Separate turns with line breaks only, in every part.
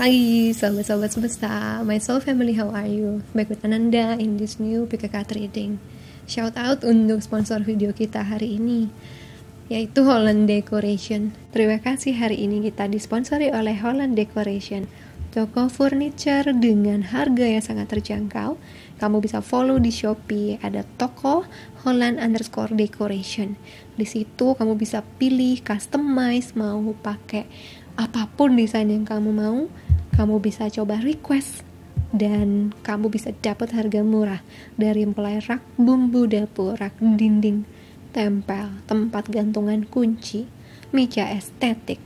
Pagi sahabat-sahabat semesta, my soul family, how are you? Back with Ananda in this new PKK reading. Shout out untuk sponsor video kita hari ini, yaitu Holland Decoration. Terima kasih, hari ini kita disponsori oleh Holland Decoration, toko furniture dengan harga yang sangat terjangkau. Kamu bisa follow di Shopee, ada toko Holland_Decoration. Di situ kamu bisa pilih, customize, mau pakai apapun desain yang kamu mau. Kamu bisa coba request dan kamu bisa dapat harga murah, dari mulai rak bumbu dapur, rak dinding, tempel, tempat gantungan kunci, meja estetik,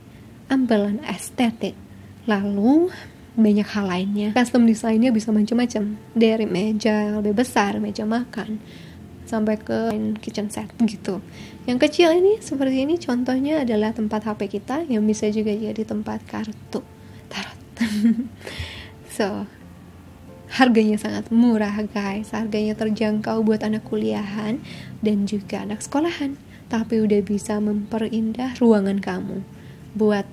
ambelan estetik, lalu banyak hal lainnya. Custom desainnya bisa macam-macam, dari meja lebih besar, meja makan, sampai ke kitchen set gitu. Yang kecil ini seperti ini contohnya adalah tempat HP kita, yang bisa juga jadi tempat kartu tarot. So, harganya sangat murah guys, harganya terjangkau buat anak kuliahan dan juga anak sekolahan, tapi udah bisa memperindah ruangan kamu, buat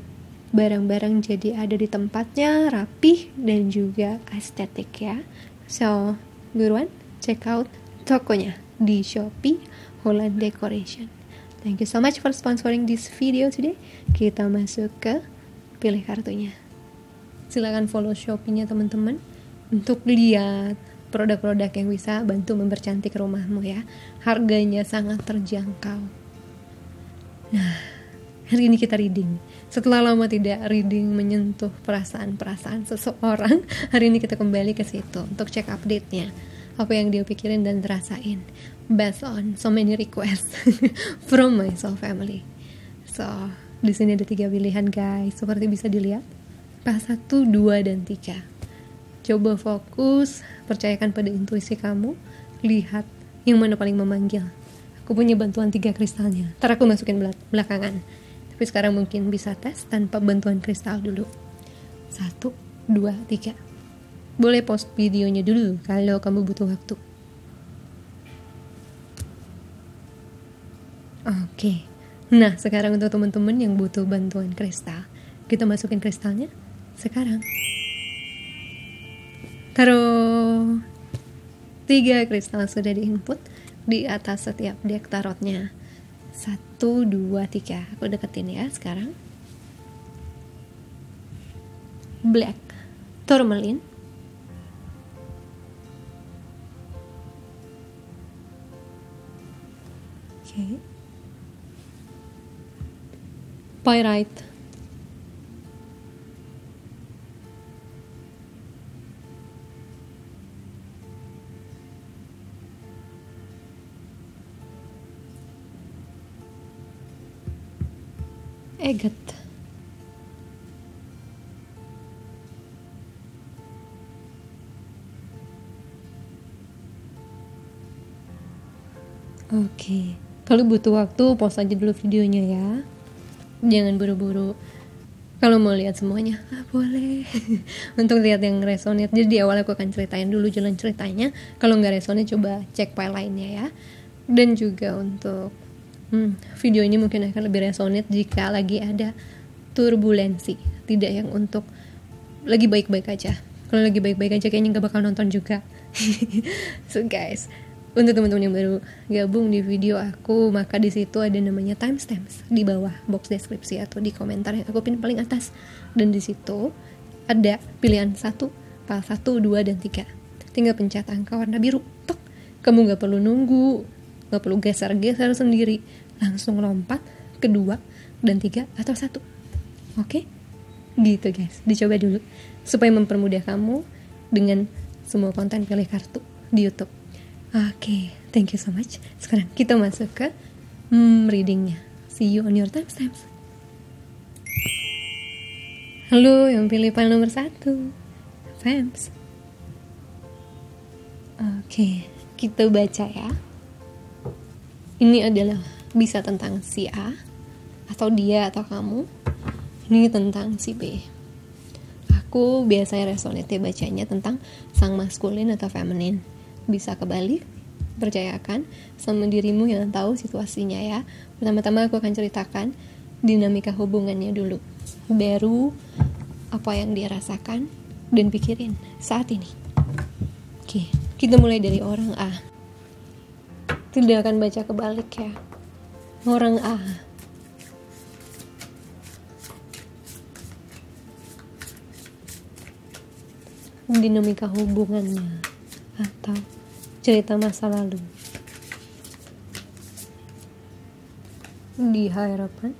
barang-barang jadi ada di tempatnya, rapih dan juga estetik ya. So, buruan check out tokonya di Shopee Holland Decoration. Thank you so much for sponsoring this video today. Kita masuk ke pilih kartunya. Silakan follow Shopee-nya teman-teman untuk lihat produk-produk yang bisa bantu mempercantik rumahmu ya. Harganya sangat terjangkau. Nah, hari ini kita reading. Setelah lama tidak reading menyentuh perasaan-perasaan seseorang, hari ini kita kembali ke situ untuk cek update-nya. Apa yang dia pikirin dan rasain based on so many requests from my soul family. So, di sini ada 3 pilihan guys, seperti bisa dilihat. Pas 1, 2, dan 3. Coba fokus, percayakan pada intuisi kamu, lihat yang mana paling memanggil. Aku punya bantuan 3 kristalnya, ntar aku masukin belakangan. Tapi sekarang mungkin bisa tes tanpa bantuan kristal dulu. 1, 2, 3. Boleh post videonya dulu kalau kamu butuh waktu. Oke. Nah, sekarang untuk teman-teman yang butuh bantuan kristal, kita masukin kristalnya sekarang. Taruh 3 kristal sudah diinput di atas setiap deck tarotnya. 1, 2, 3. Aku deketin ya sekarang. Black Tourmaline, okay. Pyrite, Agate, oke. Kalau butuh waktu, pause aja dulu videonya ya. Jangan buru-buru. Kalau mau lihat semuanya, boleh. Untuk lihat yang resonate, jadi di awal aku akan ceritain dulu jalan ceritanya. Kalau nggak resonate, coba cek file lainnya ya. Dan juga untuk video ini mungkin akan lebih resonate jika lagi ada turbulensi, tidak yang untuk lagi baik-baik aja. Kalau lagi baik-baik aja kayaknya nggak bakal nonton juga. So guys, untuk teman-teman yang baru gabung di video aku, maka di situ ada namanya timestamps di bawah box deskripsi atau di komentar yang aku pin paling atas. Dan di situ ada pilihan 1, file 1, 2, dan 3. Tinggal pencet angka warna biru. Tok. Kamu nggak perlu nunggu, nggak perlu geser-geser sendiri, langsung lompat ke 2 dan 3 atau 1. Oke? Gitu guys, dicoba dulu supaya mempermudah kamu dengan semua konten pilih kartu di YouTube. Oke, thank you so much. Sekarang kita masuk ke readingnya. See you on your timestamps. Halo, yang pilih file nomor 1, Fams. Oke, kita baca ya. Ini adalah bisa tentang si A, atau dia atau kamu. Ini tentang si B. Aku biasanya resonate bacanya tentang sang maskulin atau feminin. Bisa kebalik, percayakan sama dirimu yang tahu situasinya ya. Pertama-tama aku akan ceritakan dinamika hubungannya dulu, baru apa yang dia rasakan dan pikirin saat ini. Oke, kita mulai dari orang A. Tidak akan baca kebalik ya. Orang A. Dinamika hubungannya atau cerita masa lalu. Di harapan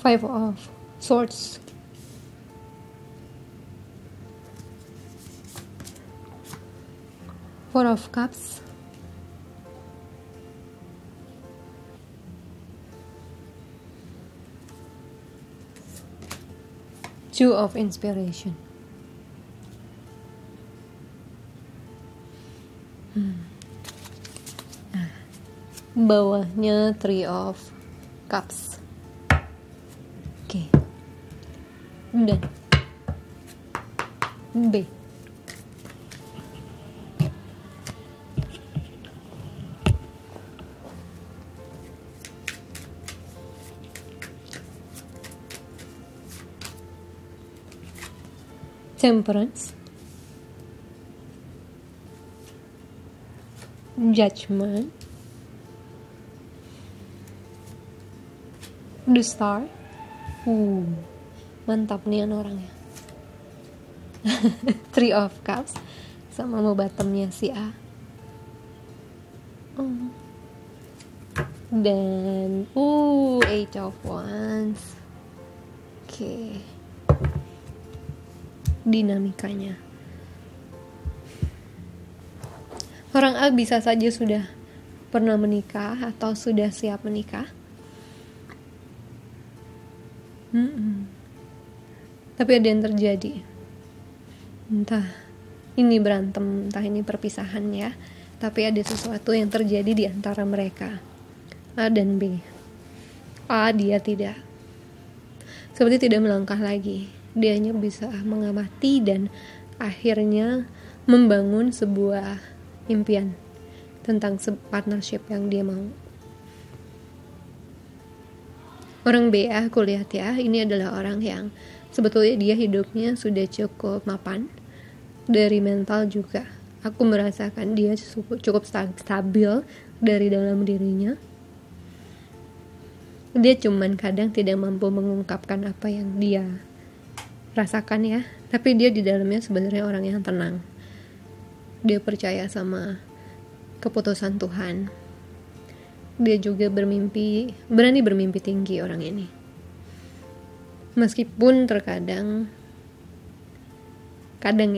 Five of Swords, Four of Cups, Two of Inspiration. Bawahnya Three of Cups. Oke. Dan B. Temperance, Judgment, The Star. Mantap nih orangnya. Three of Cups sama mau bottomnya si A. Dan Eight of Wands. Oke. Dinamikanya. Orang A bisa saja sudah pernah menikah atau sudah siap menikah. Tapi ada yang terjadi. Entah ini berantem, entah ini perpisahan ya. Tapi ada sesuatu yang terjadi di antara mereka. A dan B. A, dia tidak. Seperti tidak melangkah lagi. Dia hanya bisa mengamati dan akhirnya membangun sebuah impian tentang partnership yang dia mau. Orang B, aku lihat ya, ini adalah orang yang sebetulnya dia hidupnya sudah cukup mapan dari mental juga. Aku merasakan dia cukup stabil dari dalam dirinya. Dia cuman kadang tidak mampu mengungkapkan apa yang dia rasakan ya, tapi dia di dalamnya sebenarnya orang yang tenang. Dia percaya sama keputusan Tuhan. Dia juga berani bermimpi tinggi orang ini. Meskipun terkadang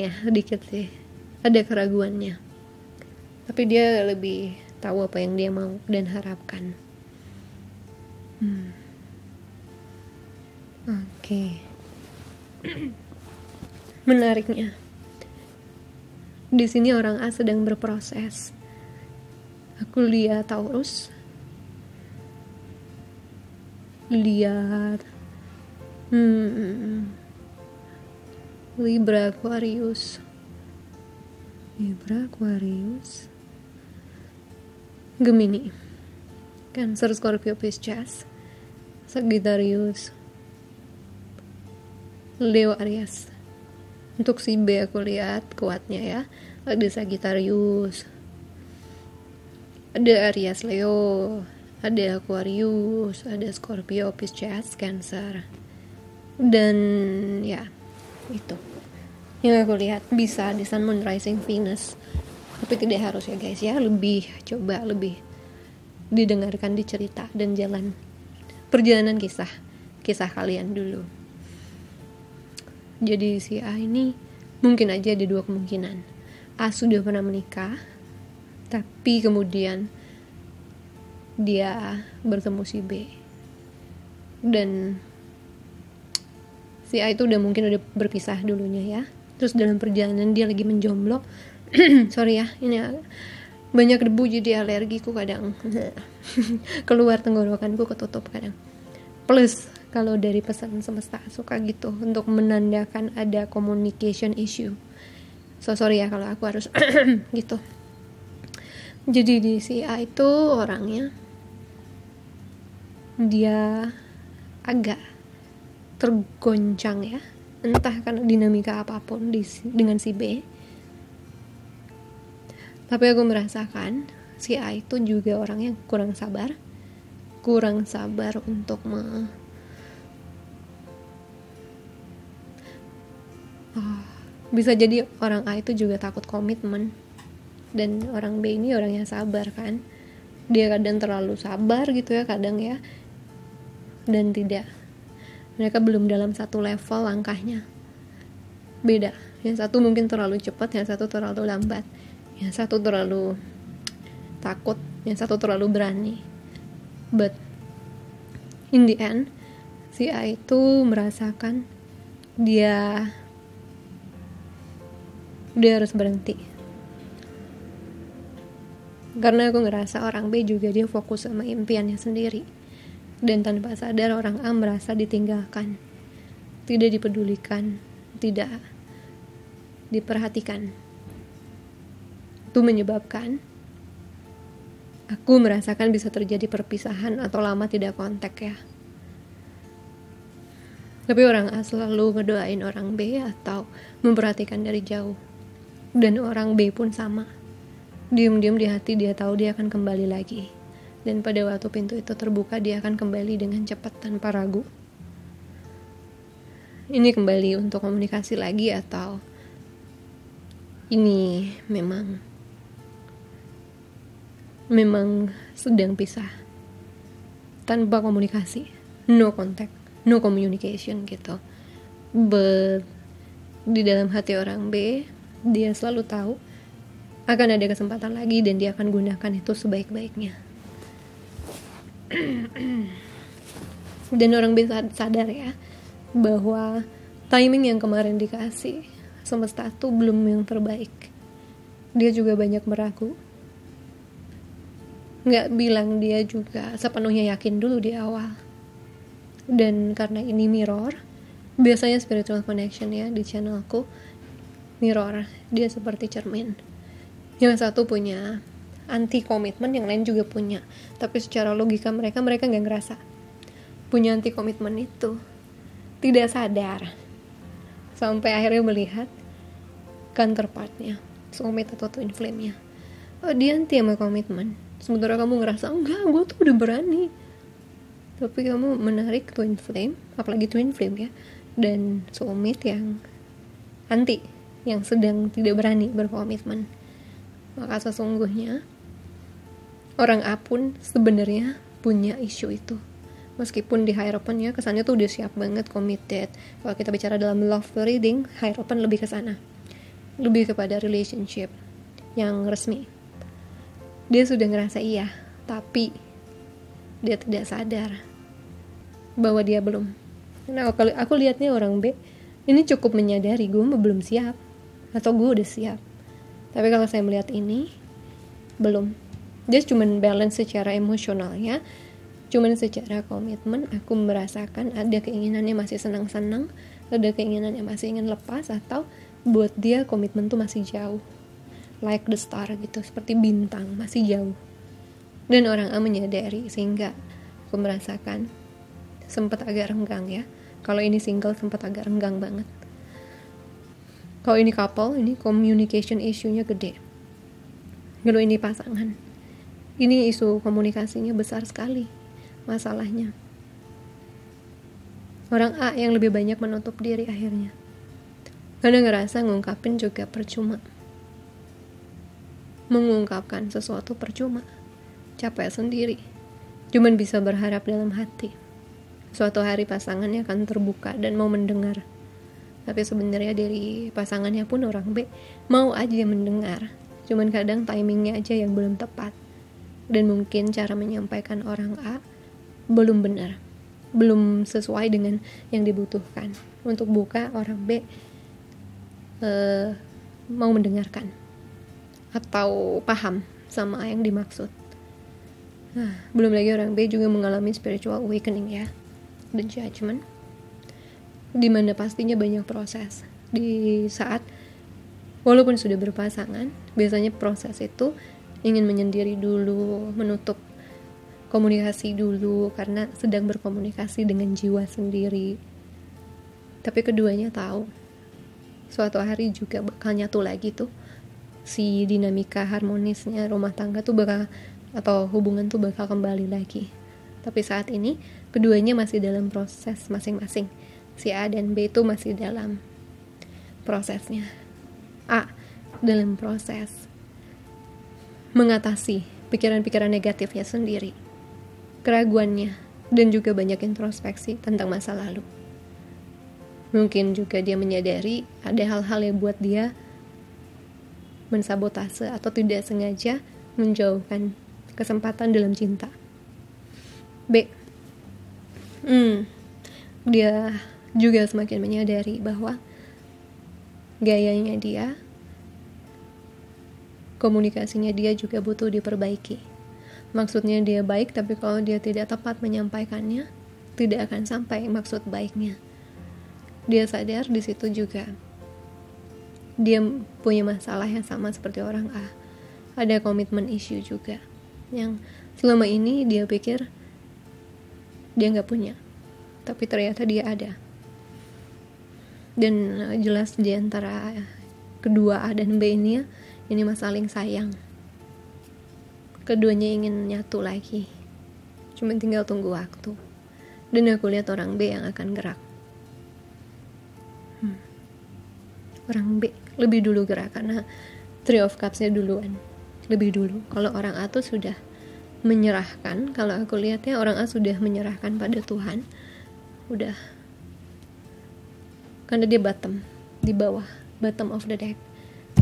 ya sedikit sih ada keraguannya, tapi dia lebih tahu apa yang dia mau dan harapkan. Oke. Menariknya, di sini orang A sedang berproses. Aku lihat Taurus, lihat Libra, Aquarius, Gemini, Cancer, Scorpio, Pisces, Sagittarius, Leo, Aries. Untuk si B aku lihat kuatnya ya, ada Sagittarius, ada Aries, Leo, ada Aquarius, ada Scorpio, Pisces, Cancer. Dan ya itu yang aku lihat. Bisa di Sun, Moon, Rising, Venus, tapi tidak harus ya guys ya. Lebih didengarkan di cerita dan jalan perjalanan kisah kalian dulu. Jadi si A ini mungkin aja ada dua kemungkinan. A sudah pernah menikah, tapi kemudian dia bertemu si B, dan si A itu mungkin udah berpisah dulunya ya. Terus dalam perjalanan dia lagi menjomblo. Sorry ya, ini banyak debu jadi alergiku kadang. Keluar tenggorokanku ketutup kadang. Plus kalau dari pesan semesta suka gitu untuk menandakan ada communication issue. So sorry ya kalau aku harus gitu. Jadi di si A itu orangnya dia agak tergoncang ya, entah karena dinamika apapun dengan si B. Tapi aku merasakan si A itu juga orang yang kurang sabar untuk bisa jadi orang A itu juga takut komitmen, dan orang B ini orang yang sabar kan. Dia kadang terlalu sabar gitu ya, kadang ya, dan tidak. Mereka belum dalam satu level langkahnya. Beda. Yang satu mungkin terlalu cepat, yang satu terlalu lambat. Yang satu terlalu takut, yang satu terlalu berani. But in the end, si A itu merasakan dia harus berhenti. Karena aku ngerasa orang B juga dia fokus sama impiannya sendiri. Dan tanpa sadar orang A merasa ditinggalkan, tidak dipedulikan, tidak diperhatikan. Itu menyebabkan aku merasakan bisa terjadi perpisahan atau lama tidak kontak ya. Tapi orang A selalu ngedoain orang B atau memperhatikan dari jauh. Dan orang B pun sama. Diam-diam di hati dia tahu dia akan kembali lagi. Dan pada waktu pintu itu terbuka, dia akan kembali dengan cepat tanpa ragu. Ini kembali untuk komunikasi lagi atau ini memang sedang pisah tanpa komunikasi, no contact, no communication gitu. But di dalam hati orang B, dia selalu tahu akan ada kesempatan lagi dan dia akan gunakan itu sebaik-baiknya. Dan orang B sadar ya bahwa timing yang kemarin dikasih semesta itu belum yang terbaik. Dia juga banyak meragu. Nggak bilang dia juga sepenuhnya yakin dulu di awal. Dan karena ini mirror, biasanya spiritual connection ya di channelku mirror, dia seperti cermin. Yang satu punya anti komitmen, yang lain juga punya. Tapi secara logika mereka nggak ngerasa punya anti komitmen itu. Tidak sadar. Sampai akhirnya melihat counterpartnya, soulmate atau twin flame-nya. Oh, dia anti sama komitmen. Sementara kamu ngerasa, enggak, gue tuh udah berani. Tapi kamu menarik twin flame, apalagi twin flame ya, dan soulmate yang anti, yang sedang tidak berani berkomitmen. Maka sesungguhnya orang A pun sebenarnya punya isu itu. Meskipun di Hierophant ya kesannya tuh udah siap banget, committed. Kalau kita bicara dalam love reading, Hierophant lebih ke sana. Lebih kepada relationship yang resmi. Dia sudah ngerasa iya, tapi dia tidak sadar bahwa dia belum. Nah, kalau aku lihatnya orang B ini cukup menyadari gue belum siap atau gue udah siap. Tapi kalau saya melihat ini belum. Dia cuma balance secara emosionalnya, cuman secara komitmen aku merasakan ada keinginannya masih senang-senang, ada keinginannya masih ingin lepas, atau buat dia komitmen tuh masih jauh, like the star gitu, seperti bintang, masih jauh. Dan orang A menyadari, sehingga aku merasakan sempat agak renggang ya. Kalau ini single sempat agak renggang banget. Kalau ini couple, ini communication issue-nya gede. Kalau ini pasangan, ini isu komunikasinya besar sekali masalahnya. Orang A yang lebih banyak menutup diri akhirnya. Karena ngerasa ngungkapin juga percuma. Mengungkapkan sesuatu percuma. Capek sendiri. Cuman bisa berharap dalam hati. Suatu hari pasangannya akan terbuka dan mau mendengar. Tapi sebenarnya dari pasangannya pun orang B mau aja mendengar. Cuman kadang timingnya aja yang belum tepat. Dan mungkin cara menyampaikan orang A belum benar. Belum sesuai dengan yang dibutuhkan. Untuk buka orang B mau mendengarkan. Atau paham sama yang dimaksud. Nah, belum lagi orang B juga mengalami spiritual awakening ya. Dan judgment. Dimana pastinya banyak proses di saat walaupun sudah berpasangan, biasanya proses itu ingin menyendiri dulu, menutup komunikasi dulu karena sedang berkomunikasi dengan jiwa sendiri. Tapi keduanya tahu suatu hari juga bakal nyatu lagi tuh, si dinamika harmonisnya rumah tangga tuh bakal, atau hubungan tuh bakal kembali lagi. Tapi saat ini keduanya masih dalam proses masing-masing. Si A dan B itu masih dalam prosesnya. A dalam proses mengatasi pikiran-pikiran negatifnya sendiri, keraguannya, dan juga banyak introspeksi tentang masa lalu. Mungkin juga dia menyadari ada hal-hal yang buat dia mensabotase atau tidak sengaja menjauhkan kesempatan dalam cinta. B, dia juga semakin menyadari bahwa gayanya dia, komunikasinya dia juga butuh diperbaiki. Maksudnya dia baik, tapi kalau dia tidak tepat menyampaikannya, tidak akan sampai maksud baiknya. Dia sadar di situ juga dia punya masalah yang sama seperti orang A. Ada komitmen issue juga yang selama ini dia pikir dia nggak punya, tapi ternyata dia ada. Dan jelas di antara kedua A dan B ini mah saling sayang. Keduanya ingin nyatu lagi, cuma tinggal tunggu waktu. Dan aku lihat orang B yang akan gerak. Orang B lebih dulu gerak karena Three of Cups-nya duluan, lebih dulu. Kalau orang A tuh sudah menyerahkan, kalau aku lihatnya orang A sudah menyerahkan pada Tuhan, udah, karena dia di bawah, bottom of the deck.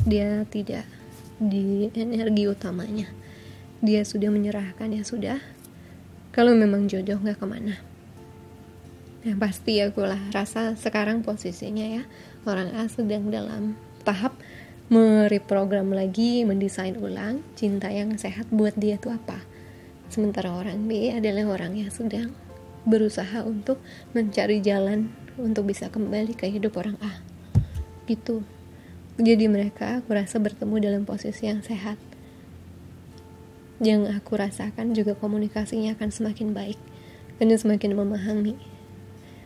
Dia tidak di energi utamanya, dia sudah menyerahkan, ya sudah, kalau memang jodoh gak kemana. Yang pasti aku rasa sekarang posisinya ya, orang A sedang dalam tahap mereprogram lagi, mendesain ulang cinta yang sehat buat dia itu apa. Sementara orang B adalah orang yang sedang berusaha untuk mencari jalan untuk bisa kembali ke hidup orang A gitu. Jadi mereka aku rasa bertemu dalam posisi yang sehat. Yang aku rasakan juga komunikasinya akan semakin baik dan semakin memahami.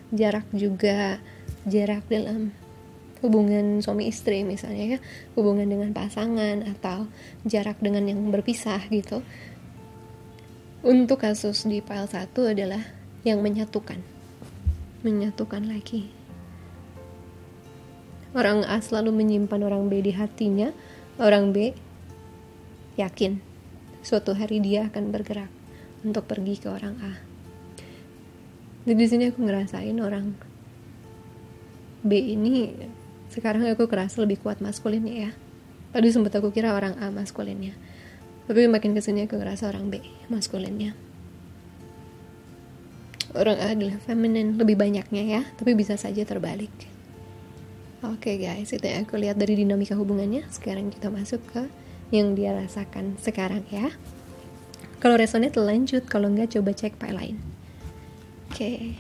Jarak dalam hubungan suami istri misalnya ya, hubungan dengan pasangan atau jarak dengan yang berpisah gitu. Untuk kasus di file 1 adalah yang menyatukan lagi. Orang A selalu menyimpan orang B di hatinya. Orang B yakin suatu hari dia akan bergerak untuk pergi ke orang A. Di sini aku ngerasain orang B ini sekarang aku kerasa lebih kuat maskulinnya ya. Tadi sempat aku kira orang A maskulinnya, tapi makin kesini aku ngerasa orang B maskulinnya. Orang A adalah feminin lebih banyaknya ya, tapi bisa saja terbalik. Oke guys, itu yang aku lihat dari dinamika hubungannya. Sekarang kita masuk ke yang dia rasakan sekarang ya. Kalau resonate lanjut, kalau enggak coba cek file lain. Oke.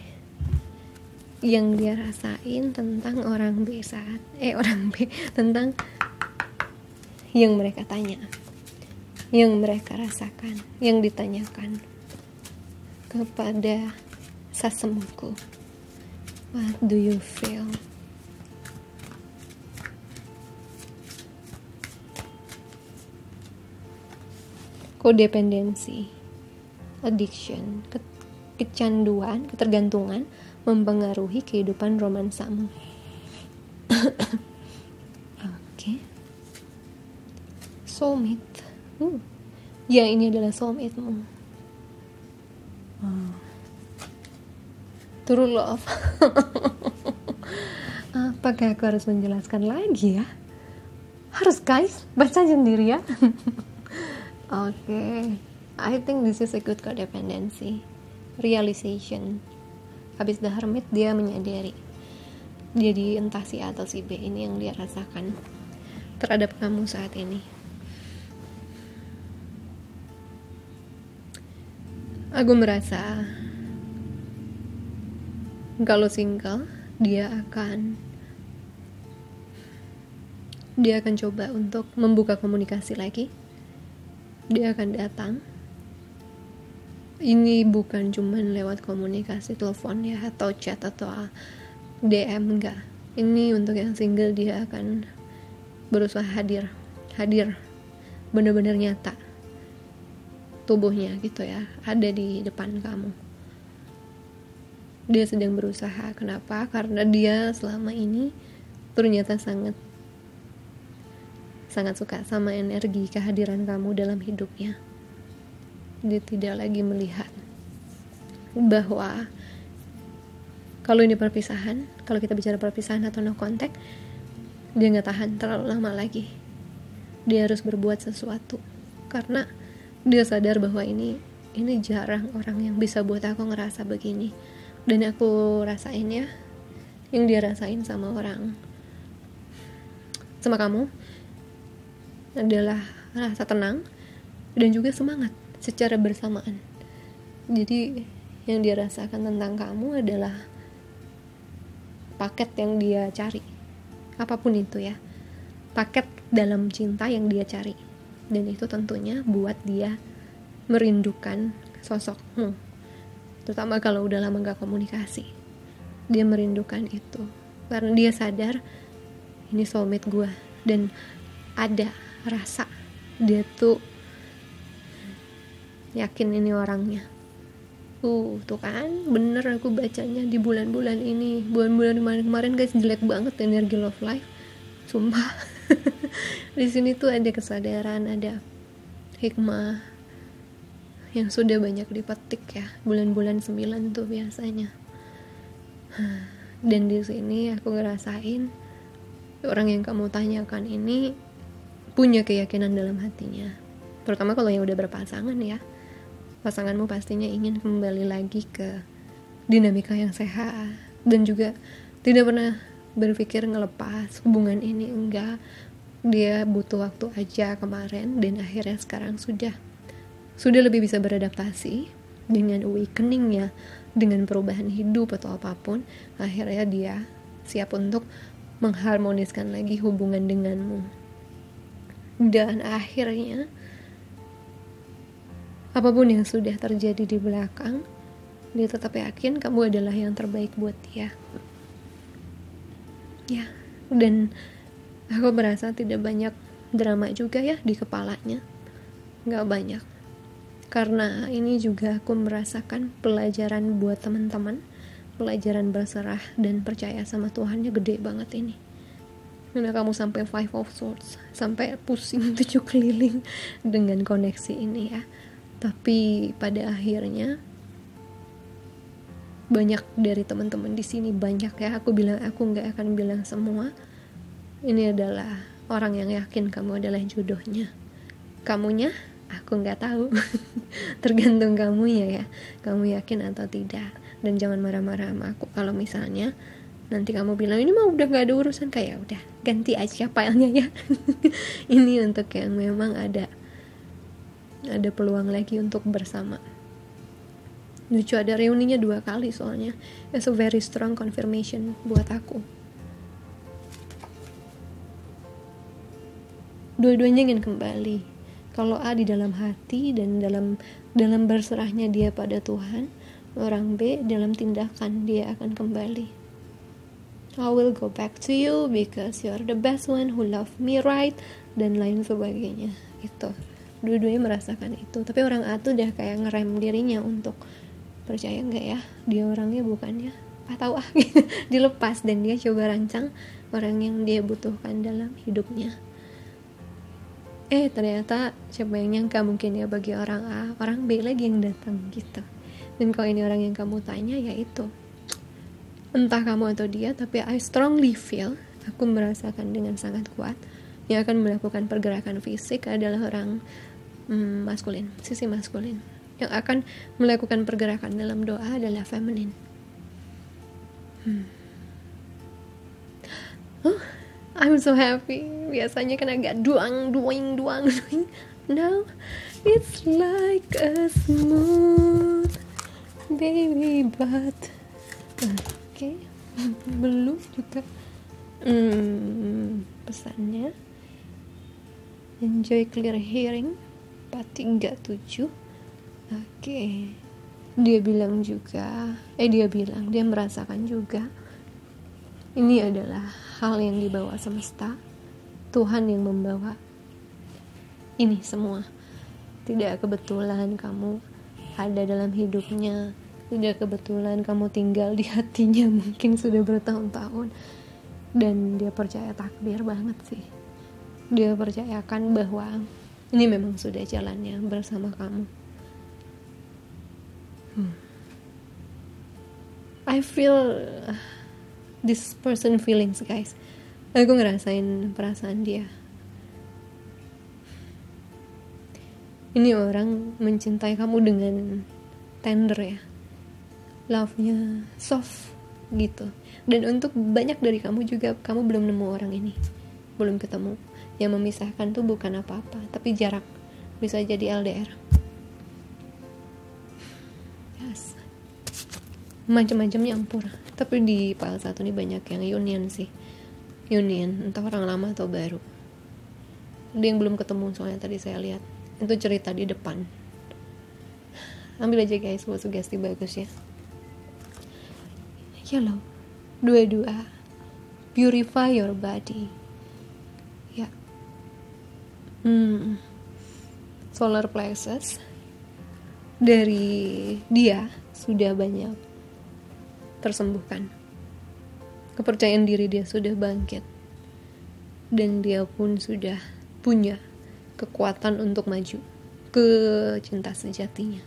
Yang dia rasain tentang orang B tentang yang mereka tanya, yang mereka rasakan, yang ditanyakan kepada sasemku. What do you feel? Kodependensi, addiction, kecanduan, ketergantungan mempengaruhi kehidupan romansamu. Oke. Soulmate. Ya, ini adalah soulmate-mu. True love. Apakah aku harus menjelaskan lagi ya? Harus guys, baca sendiri ya. Oke. I think this is a good codependency. Realization. Habis The Hermit dia menyadari. Jadi entah si A atau si B ini yang dia rasakan terhadap kamu saat ini. Aku merasa kalau single dia akan coba untuk membuka komunikasi lagi. Dia akan datang Ini bukan cuman lewat komunikasi telepon ya, atau chat atau DM, enggak. Ini untuk yang single, dia akan berusaha hadir benar-benar nyata, tubuhnya gitu ya, ada di depan kamu. Dia sedang berusaha. Kenapa? Karena dia selama ini ternyata sangat suka sama energi kehadiran kamu dalam hidupnya. Dia tidak lagi melihat bahwa kalau ini perpisahan, kalau kita bicara perpisahan atau no contact, dia nggak tahan terlalu lama lagi. Dia harus berbuat sesuatu karena dia sadar bahwa ini jarang orang yang bisa buat aku ngerasa begini. Dan aku rasain ya, yang dia rasain sama kamu adalah rasa tenang dan juga semangat secara bersamaan. Jadi yang dia rasakan tentang kamu adalah paket yang dia cari, apapun itu ya, paket dalam cinta yang dia cari. Dan itu tentunya buat dia merindukan sosokmu, terutama kalau udah lama gak komunikasi. Dia merindukan itu karena dia sadar ini soulmate gue, dan ada rasa dia tuh yakin ini orangnya. Tuh kan, bener aku bacanya di bulan-bulan ini. Bulan-bulan kemarin guys, jelek banget energi love life, sumpah. Di sini tuh ada kesadaran, ada hikmah yang sudah banyak dipetik ya. Bulan-bulan 9 tuh biasanya. Dan di sini aku ngerasain orang yang kamu tanyakan ini punya keyakinan dalam hatinya. Terutama kalau yang udah berpasangan ya. Pasanganmu pastinya ingin kembali lagi ke dinamika yang sehat, dan juga tidak pernah berpikir ngelepas hubungan ini. Enggak, dia butuh waktu aja kemarin, dan akhirnya sekarang sudah lebih bisa beradaptasi dengan awakening-nya, dengan perubahan hidup atau apapun. Akhirnya dia siap untuk mengharmoniskan lagi hubungan denganmu. Dan akhirnya apapun yang sudah terjadi di belakang, dia tetap yakin kamu adalah yang terbaik buat dia. Ya, dan aku merasa tidak banyak drama juga ya di kepalanya. Gak banyak. Karena ini juga aku merasakan pelajaran buat teman-teman. Pelajaran berserah dan percaya sama Tuhannya gede banget ini. Karena kamu sampai 5 of Swords, sampai pusing 7 keliling dengan koneksi ini ya. Tapi pada akhirnya banyak dari teman-teman di sini, banyak ya, aku nggak akan bilang semua, ini adalah orang yang yakin kamu adalah jodohnya. Kamunya aku nggak tahu. Tergantung kamunya ya, kamu yakin atau tidak. Dan jangan marah-marah sama aku kalau misalnya nanti kamu bilang ini mah udah nggak ada urusan, kayak udah ganti aja filenya ya. Ini untuk yang memang ada peluang lagi untuk bersama. Lucu, ada reuninya 2 kali soalnya. It's a very strong confirmation buat aku. Dua-duanya ingin kembali. Kalau A di dalam hati dan dalam berserahnya dia pada Tuhan, orang B dalam tindakan dia akan kembali. I will go back to you because you're the best one who love me right, dan lain sebagainya. Itu. Dua-duanya merasakan itu. Tapi orang A tuh udah kayak ngerem dirinya untuk percaya enggak ya, dia orangnya bukannya tahu dilepas, dan dia coba rancang orang yang dia butuhkan dalam hidupnya. Ternyata siapa yang nyangka, mungkin ya bagi orang A, orang B lagi yang datang gitu. Dan kalau ini orang yang kamu tanya, ya itu entah kamu atau dia, tapi I strongly feel, aku merasakan dengan sangat kuat, yang akan melakukan pergerakan fisik adalah orang maskulin, sisi maskulin. Yang akan melakukan pergerakan dalam doa adalah feminin. I'm so happy. Biasanya kan agak duang. Now it's like a smooth baby but okay. Belum juga. Pesannya enjoy clear hearing 437. Oke. Dia merasakan juga ini adalah hal yang dibawa semesta, Tuhan yang membawa ini semua. Tidak kebetulan kamu ada dalam hidupnya, tidak kebetulan kamu tinggal di hatinya mungkin sudah bertahun-tahun. Dan dia percaya takdir banget sih. Dia percayakan bahwa ini memang sudah jalannya bersama kamu. I feel this person feelings, guys. Aku ngerasain perasaan dia. Ini orang mencintai kamu dengan tender ya, love-nya soft gitu. Dan untuk banyak dari kamu juga, kamu belum nemu orang ini, belum ketemu. Yang memisahkan tuh bukan apa-apa, tapi jarak. Bisa jadi LDR. Yes. Macam-macam nyampur. Tapi di file 1 ini banyak yang union sih. Union, entah orang lama atau baru. Ada yang belum ketemu soalnya tadi saya lihat. Itu cerita di depan. Ambil aja guys, buat sugesti bagus ya. Yellow. 22. Purify your body. Ya. Solar plexus. Dari dia sudah banyak tersembuhkan. Kepercayaan diri dia sudah bangkit. Dan dia pun sudah punya kekuatan untuk maju ke cinta sejatinya.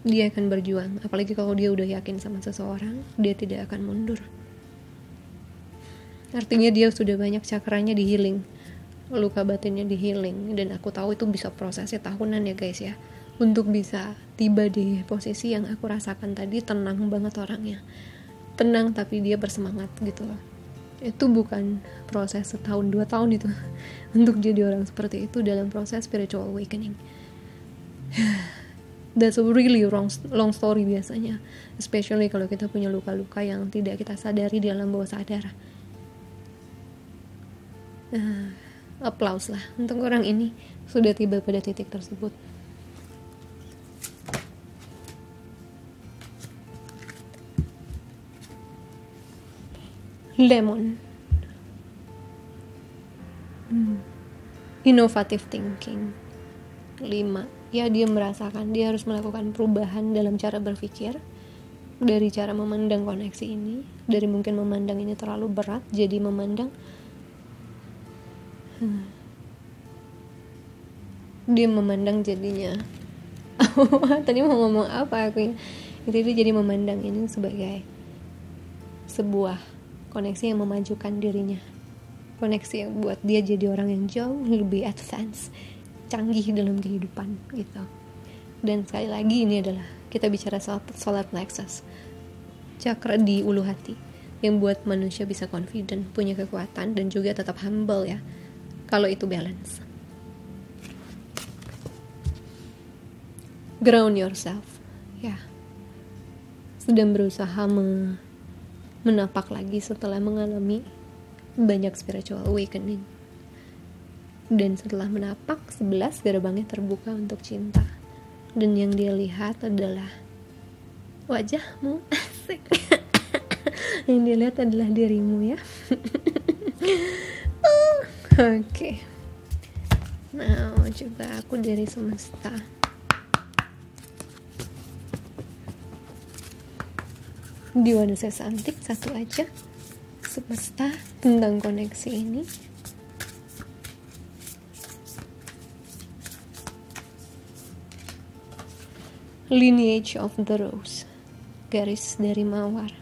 Dia akan berjuang, apalagi kalau dia udah yakin sama seseorang, dia tidak akan mundur. Artinya dia sudah banyak cakranya di healing, luka batinnya di healing, dan aku tahu itu bisa prosesnya tahunan ya guys ya, untuk bisa tiba di posisi yang aku rasakan tadi. Tenang banget orangnya, tenang tapi dia bersemangat gitu loh. Itu bukan proses 1-2 tahun itu untuk jadi orang seperti itu dalam proses spiritual awakening. That's a really long story biasanya, especially kalau kita punya luka-luka yang tidak kita sadari di alam bawah sadar. Applause lah untuk orang ini sudah tiba pada titik tersebut. Lemon. Innovative thinking. 5. Ya, dia merasakan dia harus melakukan perubahan dalam cara berpikir, dari cara memandang koneksi ini, dari mungkin memandang ini terlalu berat jadi memandang dia memandang jadinya tadi mau ngomong apa aku ya, itu dia jadi memandang ini sebagai sebuah koneksi yang memajukan dirinya, koneksi yang buat dia jadi orang yang jauh lebih advance, canggih dalam kehidupan gitu. Dan sekali lagi ini adalah kita bicara solar plexus, cakra di ulu hati, yang buat manusia bisa confident, punya kekuatan, dan juga tetap humble ya, kalau itu balance. Ground yourself ya, sedang berusaha menapak lagi setelah mengalami banyak spiritual awakening. Dan setelah menapak, 11 gerbangnya terbuka untuk cinta. Dan yang dia lihat adalah wajahmu. Asik. Yang dia lihat adalah dirimu ya. Oke. Nah, coba aku dari semesta. Di Wanita Santik, satu aja. Semesta tentang koneksi ini. Lineage of the Rose, garis dari mawar,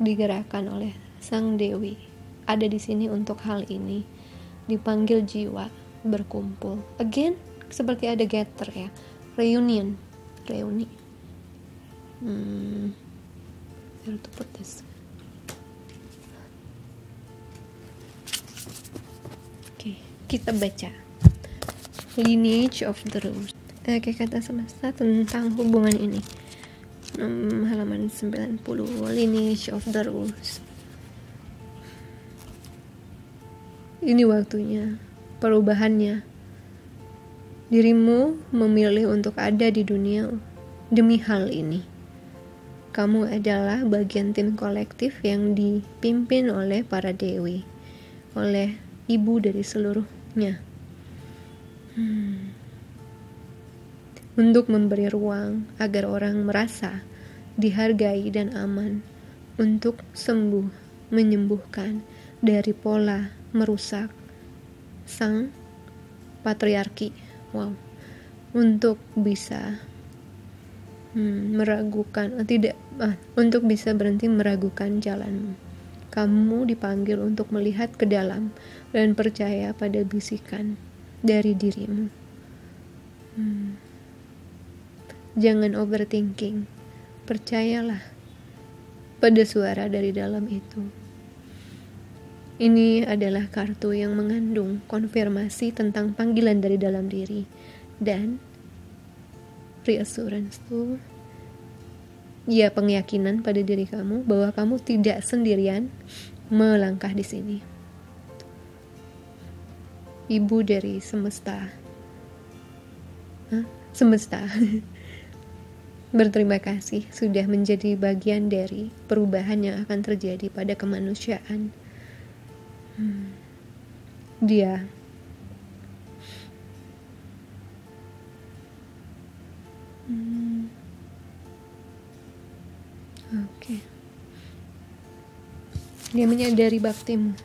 digerakkan oleh Sang Dewi. Ada di sini untuk hal ini, dipanggil jiwa berkumpul. Again, seperti ada gather ya, reuni. Where to put this? Oke, kita baca Lineage of the Rose. Oke, kata semesta tentang hubungan ini. Halaman 90, Lineage of the Rose. Ini waktunya, perubahannya. Dirimu memilih untuk ada di dunia demi hal ini. Kamu adalah bagian tim kolektif yang dipimpin oleh para dewi, oleh ibu dari seluruhnya. Untuk memberi ruang agar orang merasa dihargai dan aman, untuk sembuh, menyembuhkan dari pola merusak sang patriarki. Untuk bisa untuk bisa berhenti meragukan jalanmu. Kamu dipanggil untuk melihat ke dalam dan percaya pada bisikan dari dirimu. Jangan overthinking. Percayalah pada suara dari dalam itu. Ini adalah kartu yang mengandung konfirmasi tentang panggilan dari dalam diri dan reassurance tuh ya, penyakinan pada diri kamu bahwa kamu tidak sendirian melangkah di sini. Ibu dari semesta berterima kasih sudah menjadi bagian dari perubahan yang akan terjadi pada kemanusiaan. Dia Dia menyadari baktimu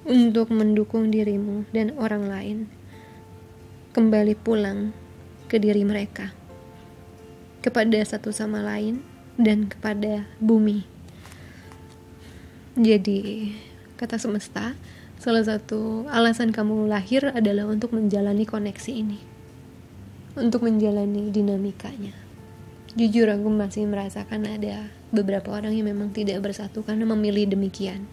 untuk mendukung dirimu dan orang lain kembali pulang ke diri mereka, kepada satu sama lain dan kepada bumi. Jadi, kata semesta, salah satu alasan kamu lahir adalah untuk menjalani koneksi ini, untuk menjalani dinamikanya. Jujur aku masih merasakan ada beberapa orang yang memang tidak bersatu karena memilih demikian.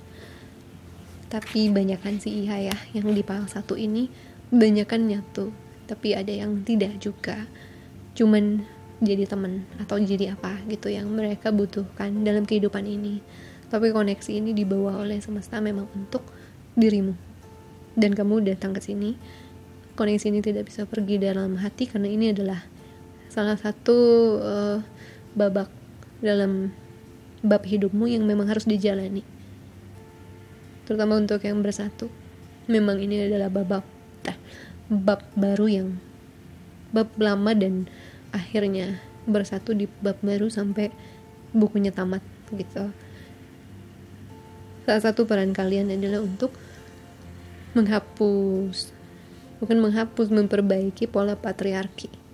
Tapi banyakan si Iha ya, yang di PAL 1 ini banyakan nyatu, tapi ada yang tidak juga, cuman jadi teman atau jadi apa gitu yang mereka butuhkan dalam kehidupan ini. Tapi koneksi ini dibawa oleh semesta memang untuk dirimu, dan kamu datang ke sini. Koneksi ini tidak bisa pergi dalam hati karena ini adalah salah satu babak dalam bab hidupmu yang memang harus dijalani, terutama untuk yang bersatu. Memang ini adalah bab baru, yang bab lama dan akhirnya bersatu di bab baru sampai bukunya tamat gitu. Salah satu peran kalian adalah untuk memperbaiki pola patriarki.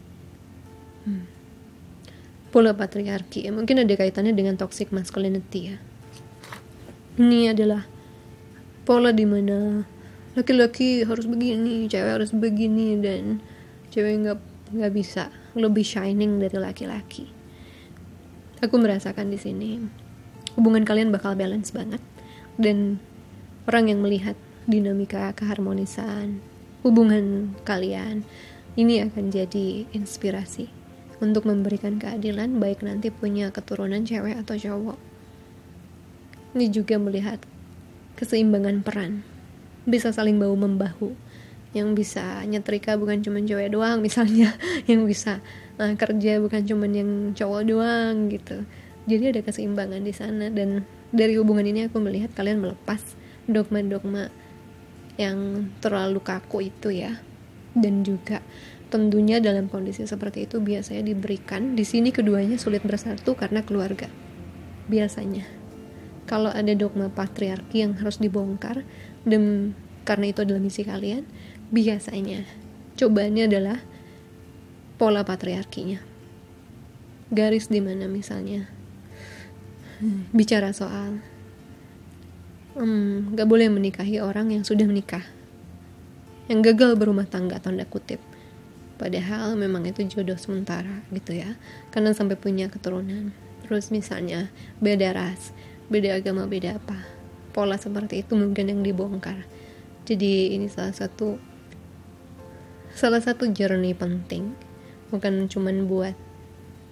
Pola patriarki mungkin ada kaitannya dengan toxic masculinity ya. Ini adalah pola di mana laki-laki harus begini, cewek harus begini, dan cewek nggak bisa lebih shining dari laki-laki. Aku merasakan di sini hubungan kalian bakal balance banget, dan orang yang melihat dinamika keharmonisan hubungan kalian ini akan jadi inspirasi untuk memberikan keadilan, baik nanti punya keturunan cewek atau cowok. Ini juga melihat keseimbangan peran, bisa saling bahu membahu, yang bisa nyetrika bukan cuma cewek doang misalnya, yang bisa kerja bukan cuma yang cowok doang gitu. Jadi ada keseimbangan di sana, dan dari hubungan ini aku melihat kalian melepas dogma-dogma yang terlalu kaku itu ya. Dan juga tentunya dalam kondisi seperti itu biasanya diberikan, di sini keduanya sulit bersatu karena keluarga. Biasanya kalau ada dogma patriarki yang harus dibongkar, dan karena itu adalah misi kalian, biasanya cobaannya adalah pola patriarkinya. Garis di mana misalnya bicara soal gak boleh menikahi orang yang sudah menikah, yang gagal berumah tangga tanda kutip, padahal memang itu jodoh sementara gitu ya, karena sampai punya keturunan. Terus misalnya beda ras, beda agama, beda apa, pola seperti itu mungkin yang dibongkar. Jadi ini salah satu journey penting, bukan cuman buat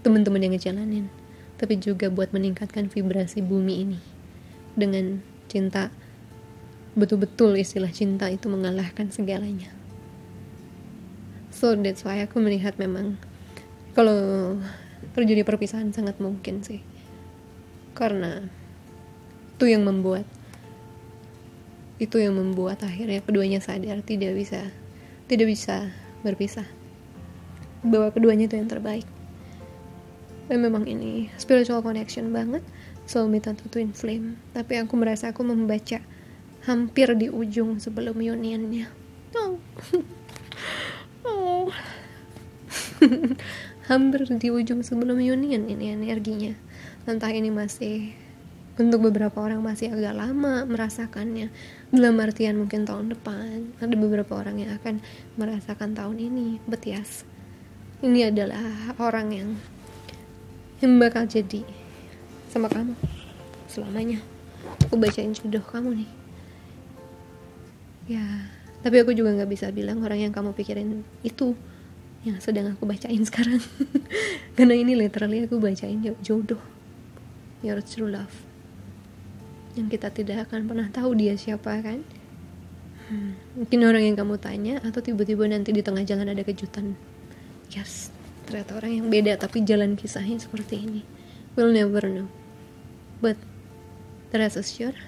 teman-teman yang ngejalanin, tapi juga buat meningkatkan vibrasi bumi ini dengan cinta. Betul-betul istilah cinta itu mengalahkan segalanya. So that's why aku melihat memang Kalau terjadi perpisahan sangat mungkin sih, karena itu yang membuat akhirnya keduanya sadar tidak bisa berpisah, bahwa keduanya itu yang terbaik. Dan memang ini spiritual connection banget, soulmate atau twin flame. Tapi aku merasa aku membaca hampir di ujung sebelum unionnya. Hampir di ujung sebelum union ini energinya. Entah ini masih, untuk beberapa orang masih agak lama merasakannya, dalam artian mungkin tahun depan. Ada beberapa orang yang akan merasakan tahun ini. But yes, ini adalah orang yang bakal jadi sama kamu selamanya. Aku bacain jodoh kamu nih ya, tapi aku juga gak bisa bilang orang yang kamu pikirin itu yang sedang aku bacain sekarang. Karena ini literally aku bacain jodoh, your true love, yang kita tidak akan pernah tahu dia siapa kan. Mungkin orang yang kamu tanya, atau tiba-tiba nanti di tengah jalan ada kejutan. Yes, ternyata orang yang beda, tapi jalan kisahnya seperti ini. We'll never know. But rest assured,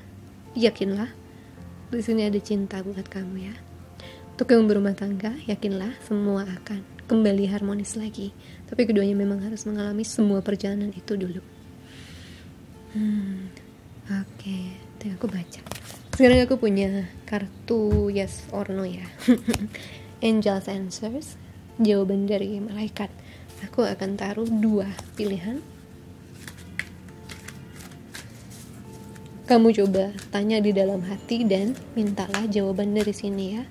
yakinlah, di sini ada cinta buat kamu ya. Untuk yang berumah tangga, yakinlah semua akan kembali harmonis lagi. Tapi keduanya memang harus mengalami semua perjalanan itu dulu. Oke, itu aku baca. Sekarang aku punya kartu yes or no ya. Angels Answers, jawaban dari malaikat. Aku akan taruh 2 pilihan. Kamu coba tanya di dalam hati dan mintalah jawaban dari sini ya.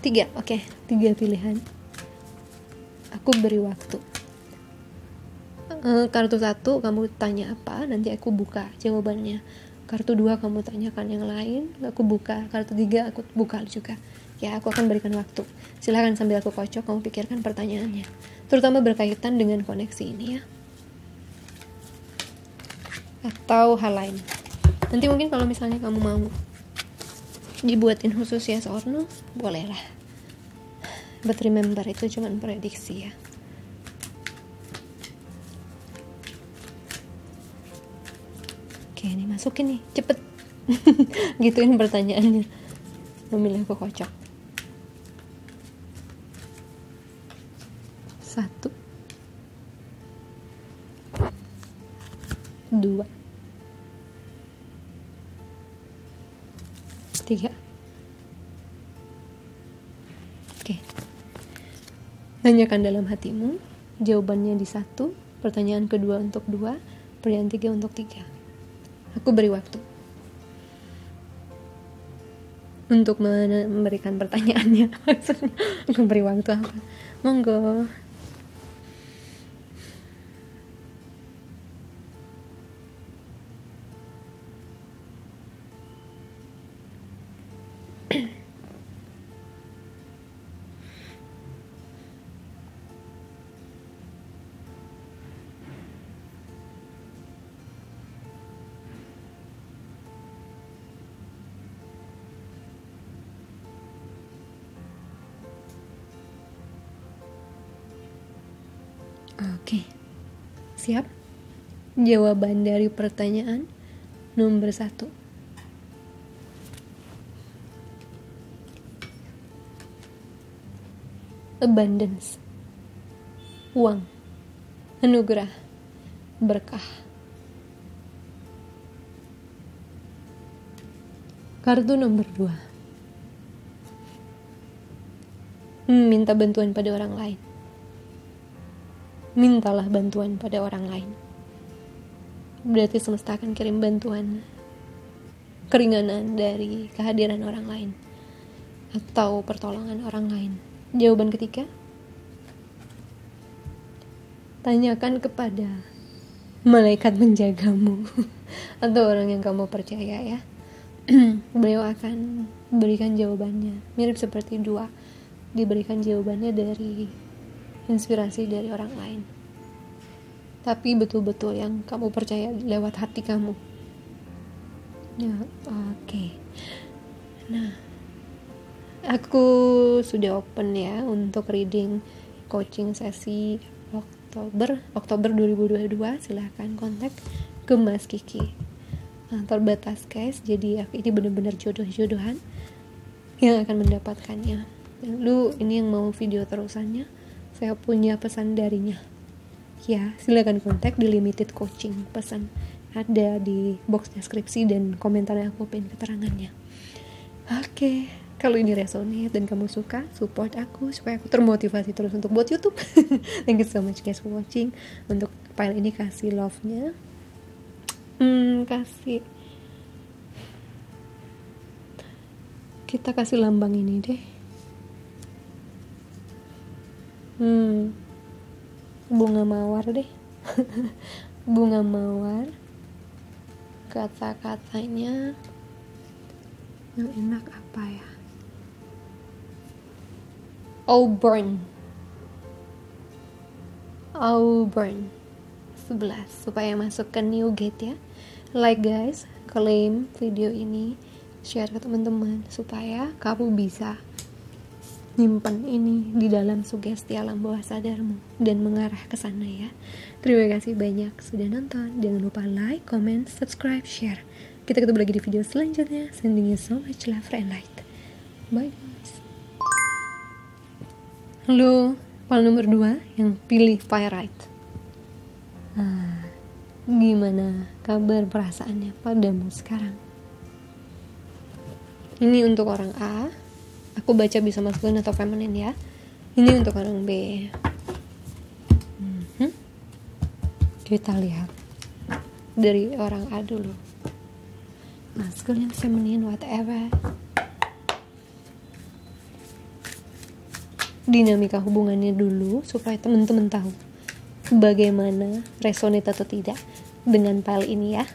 3, oke, 3 pilihan. Aku beri waktu. Kartu 1 kamu tanya apa, nanti aku buka jawabannya. Kartu 2 kamu tanyakan yang lain, aku buka. Kartu 3 aku buka juga. Ya, aku akan berikan waktu. Silakan sambil aku kocok kamu pikirkan pertanyaannya, terutama berkaitan dengan koneksi ini ya, atau hal lain. Nanti mungkin kalau misalnya kamu mau dibuatin khusus yes or no, boleh lah. But remember, itu cuma prediksi ya. Oke, ini masukin nih, cepet. Gituin pertanyaannya. Memilih aku kocok. 1, 2, 3. Oke. Tanyakan dalam hatimu, jawabannya di 1, pertanyaan kedua untuk 2, pertanyaan 3 untuk 3. Aku beri waktu untuk memberikan pertanyaannya. Maksudnya aku beri waktu apa? Monggo. Oke, siap? Jawaban dari pertanyaan nomor 1. Abundance, uang, anugerah, berkah. Kartu nomor 2, minta bantuan pada orang lain. Mintalah bantuan pada orang lain. Berarti semesta akan kirim bantuan, keringanan dari kehadiran orang lain, atau pertolongan orang lain. Jawaban ketiga, tanyakan kepada malaikat menjagamu atau orang yang kamu percaya ya. Beliau akan berikan jawabannya. Mirip seperti 2, diberikan jawabannya dari inspirasi dari orang lain, tapi betul-betul yang kamu percaya lewat hati kamu ya. Oke. Nah, aku sudah open ya untuk reading coaching sesi Oktober 2022, silahkan kontak ke Mas Kiki. Terbatas guys, jadi ini benar-benar jodoh-jodohan yang akan mendapatkannya. Lalu ini yang mau video terusannya, saya punya pesan darinya ya, silakan kontak di limited coaching. Pesan ada di box deskripsi dan komentar yang aku pin keterangannya. Oke, kalau ini resonate dan kamu suka, support aku supaya aku termotivasi terus untuk buat YouTube. Thank you so much guys for watching. Untuk file ini kasih love-nya, kita kasih lambang ini deh. Bunga mawar deh. Bunga mawar. Kata-katanya yang enak apa ya? Auburn 11 supaya masuk ke new gate ya. Like guys, claim video ini, share ke teman-teman supaya kamu bisa nyimpan ini di dalam sugesti alam bawah sadarmu dan mengarah ke sana ya. Terima kasih banyak sudah nonton. Jangan lupa like, comment, subscribe, share. Kita ketemu lagi di video selanjutnya. Sending you so much love and light. Bye guys. Halo, file nomor 2 yang pilih pyrite. Gimana kabar perasaannya padamu sekarang? Ini untuk orang A. Aku baca bisa maskulin atau feminin ya. Ini untuk orang B. Kita lihat dari orang A dulu. Maskulin, feminin, whatever. Dinamika hubungannya dulu supaya teman-teman tahu bagaimana resonate atau tidak dengan file ini ya.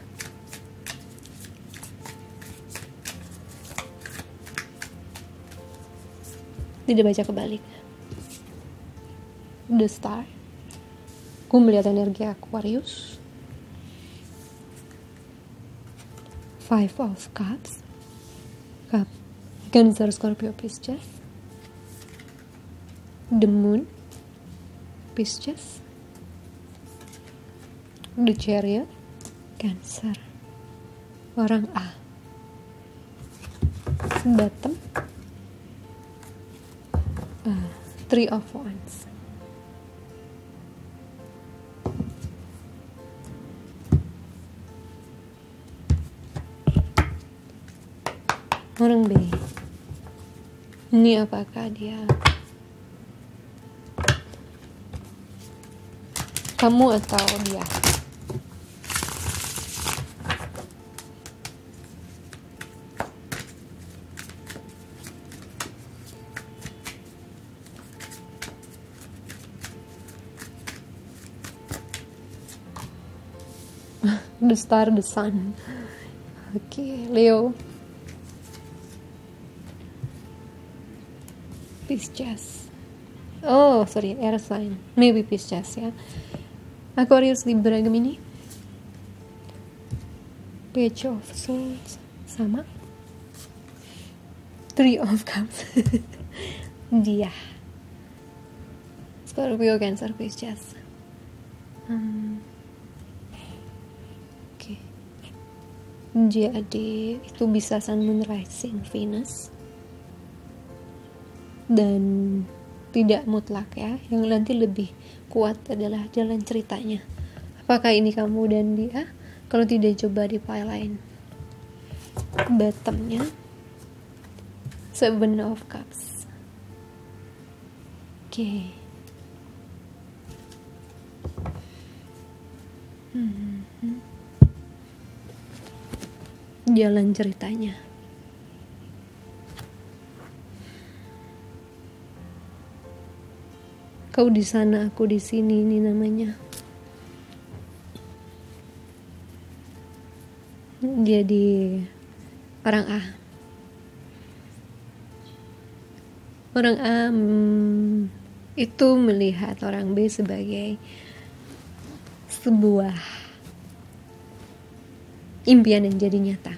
Tidak baca kebalik. The Star. Aku melihat energi Aquarius. Five of Cups. Cancer, Scorpio, Pisces. The Moon. Pisces. The Chariot. Cancer. Orang A. Bottom. Three of Wands. Orang B. Ini apakah dia kamu atau dia? The Star, the Sun. Oke, Leo. Pisces. Oh, sorry, air sign. Maybe Pisces ya. Aquarius, Libra, Gemini. Page of Swords. Sama. Three of Cups. Dia. Scorpio, Cancer, Pisces. Jadi itu bisa Sun, Moon, Rising, Venus, dan tidak mutlak ya. Yang nanti lebih kuat adalah jalan ceritanya. Apakah ini kamu dan dia? Kalau tidak, coba di file lain. Bottomnya Seven of Cups. Oke. Jalan ceritanya. Kau di sana, aku di sini, ini namanya. Jadi orang A. Orang A itu melihat orang B sebagai sebuah impian yang jadi nyata.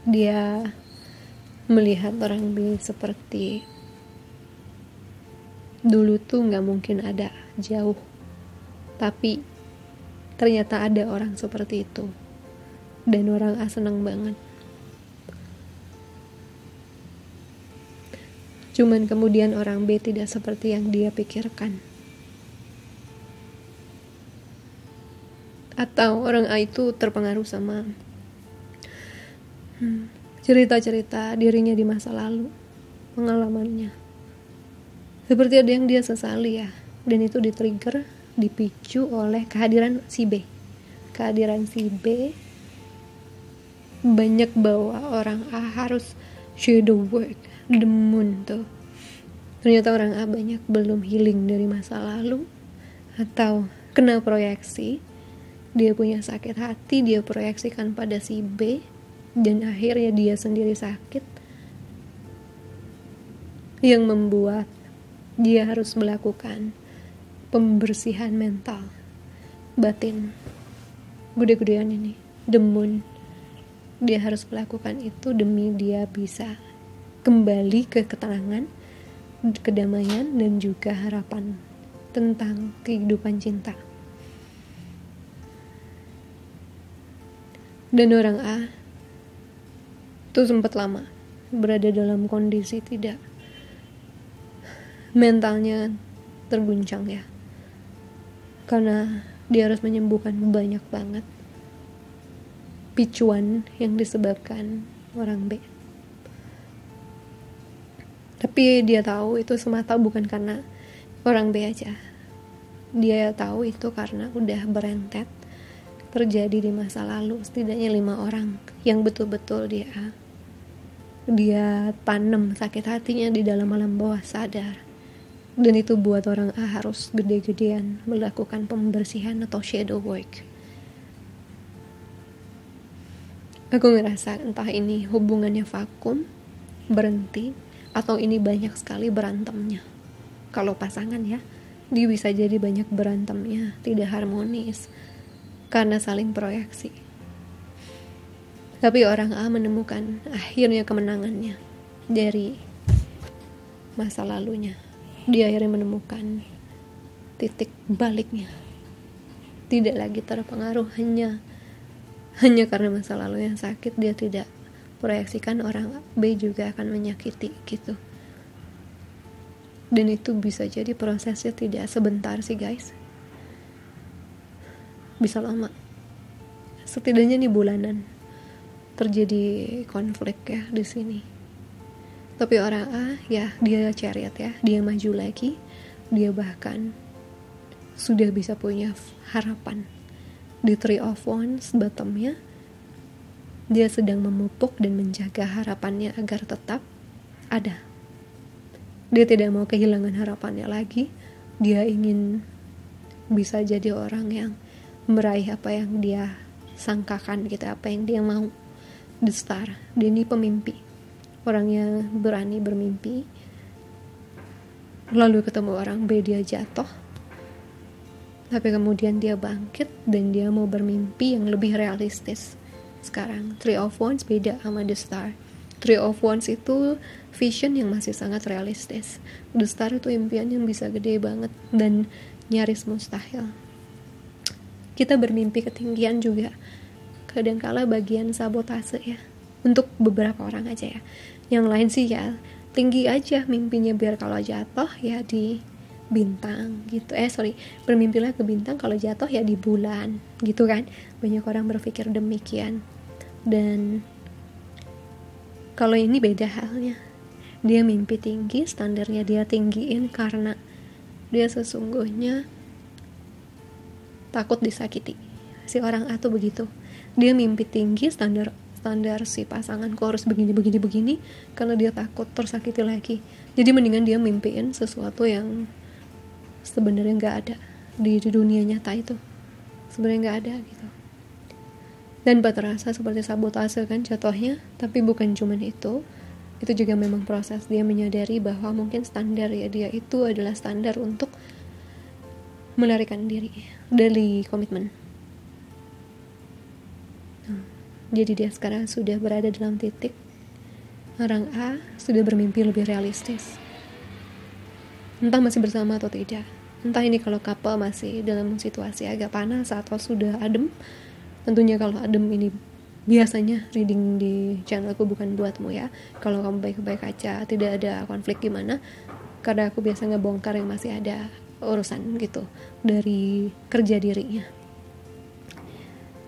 Dia melihat orang B seperti dulu tuh gak mungkin ada, jauh. Tapi ternyata ada orang seperti itu. Dan orang A senang banget. Cuman kemudian orang B tidak seperti yang dia pikirkan. Atau orang A itu terpengaruh sama cerita-cerita dirinya di masa lalu, pengalamannya. Seperti ada yang dia sesali ya. Dan itu di-trigger, dipicu oleh kehadiran si B. Kehadiran si B banyak bawa orang A harus shadow work, the moon tuh. Ternyata orang A banyak belum healing dari masa lalu, atau kena proyeksi. Dia punya sakit hati, dia proyeksikan pada si B, dan akhirnya dia sendiri sakit, yang membuat dia harus melakukan pembersihan mental, batin, gede-gedean ini, the moon. Dia harus melakukan itu demi dia bisa kembali ke ketenangan, kedamaian, dan juga harapan tentang kehidupan cinta. Dan orang A itu sempat lama berada dalam kondisi tidak, mentalnya terguncang ya, karena dia harus menyembuhkan banyak banget picuan yang disebabkan orang B. Tapi dia tahu itu semata bukan karena orang B aja. Dia tahu itu karena udah berentet terjadi di masa lalu, setidaknya 5 orang yang betul-betul dia tanam sakit hatinya di dalam alam bawah sadar. Dan itu buat orang A harus gede-gedean melakukan pembersihan atau shadow work. Aku ngerasa entah ini hubungannya vakum, berhenti, atau ini banyak sekali berantemnya. Kalau pasangan ya, dia bisa jadi banyak berantemnya, tidak harmonis, karena saling proyeksi. Tapi orang A menemukan akhirnya kemenangannya dari masa lalunya. Dia akhirnya menemukan titik baliknya. Tidak lagi terpengaruh hanya karena masa lalu yang sakit. Dia tidak proyeksikan orang B juga akan menyakiti gitu. Dan itu bisa jadi prosesnya tidak sebentar sih guys, bisa lama, setidaknya nih bulanan terjadi konflik ya di sini. Tapi orang A ya, dia chariot ya, dia maju lagi, dia bahkan sudah bisa punya harapan. Di Three of Wands bottomnya, dia sedang memupuk dan menjaga harapannya agar tetap ada. Dia tidak mau kehilangan harapannya lagi. Dia ingin bisa jadi orang yang meraih apa yang dia sangkakan gitu, apa yang dia mau. The Star, dia ini pemimpi, orang yang berani bermimpi. Lalu ketemu orang B, dia jatuh, tapi kemudian dia bangkit dan dia mau bermimpi yang lebih realistis. Sekarang Three of Wands beda sama The Star. Three of Wands itu vision yang masih sangat realistis. The Star itu impian yang bisa gede banget dan nyaris mustahil. Kita bermimpi ketinggian juga kadangkala bagian sabotase ya, untuk beberapa orang aja ya. Yang lain sih ya tinggi aja mimpinya, biar kalau jatuh ya di bintang gitu. Bermimpilah ke bintang, kalau jatuh ya di bulan gitu kan. Banyak orang berpikir demikian. Dan kalau ini beda halnya. Dia mimpi tinggi, standarnya dia tinggiin karena dia sesungguhnya takut disakiti. Si orang A tuh begitu. Dia mimpi tinggi, standar si pasanganku harus begini karena dia takut tersakiti lagi. Jadi mendingan dia mimpiin sesuatu yang sebenarnya nggak ada di dunia nyata itu, sebenarnya nggak ada gitu. Dan terasa seperti sabotase kan jatuhnya. Tapi bukan cuman itu juga memang proses dia menyadari bahwa mungkin standar ya dia itu adalah standar untuk melarikan diri dari komitmen. Jadi dia sekarang sudah berada dalam titik orang A sudah bermimpi lebih realistis. entah masih bersama atau tidak. Entah ini kalau couple masih dalam situasi agak panas atau sudah adem. Tentunya kalau adem ini biasanya reading di channelku bukan buatmu ya. Kalau kamu baik-baik aja, tidak ada konflik gimana, karena aku biasa ngebongkar yang masih ada urusan gitu dari kerja dirinya.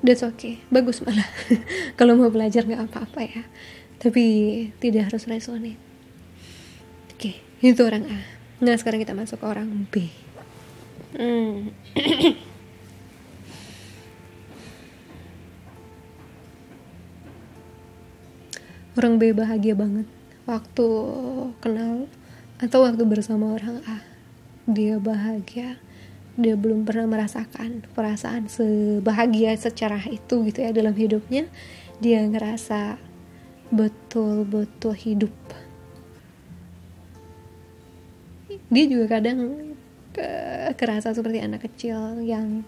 That's okay, bagus malah. Kalau mau belajar gak apa-apa ya, tapi tidak harus resonate. Oke, itu orang A. Nah sekarang kita masuk ke orang B. Orang B bahagia banget waktu kenal atau waktu bersama orang A. Dia bahagia. Dia belum pernah merasakan perasaan sebahagia secara itu gitu ya dalam hidupnya. Dia ngerasa betul-betul hidup. Dia juga kadang kerasa seperti anak kecil yang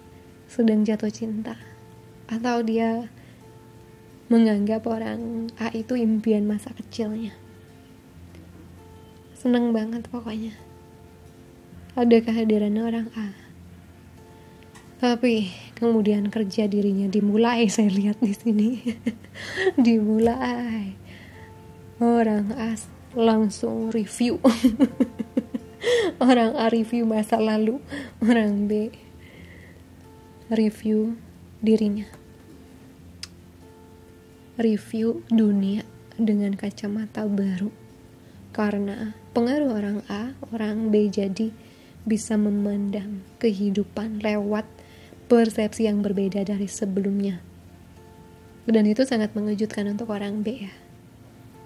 sedang jatuh cinta, atau dia menganggap orang A itu impian masa kecilnya. Seneng banget pokoknya ada kehadiran orang A. Tapi kemudian kerja dirinya dimulai, saya lihat di sini. Dimulai. Orang A langsung review. Orang A review masa lalu, orang B review dirinya. Review dunia dengan kacamata baru. Karena pengaruh orang A, orang B jadi bisa memandang kehidupan lewat persepsi yang berbeda dari sebelumnya. Dan itu sangat mengejutkan untuk orang B ya.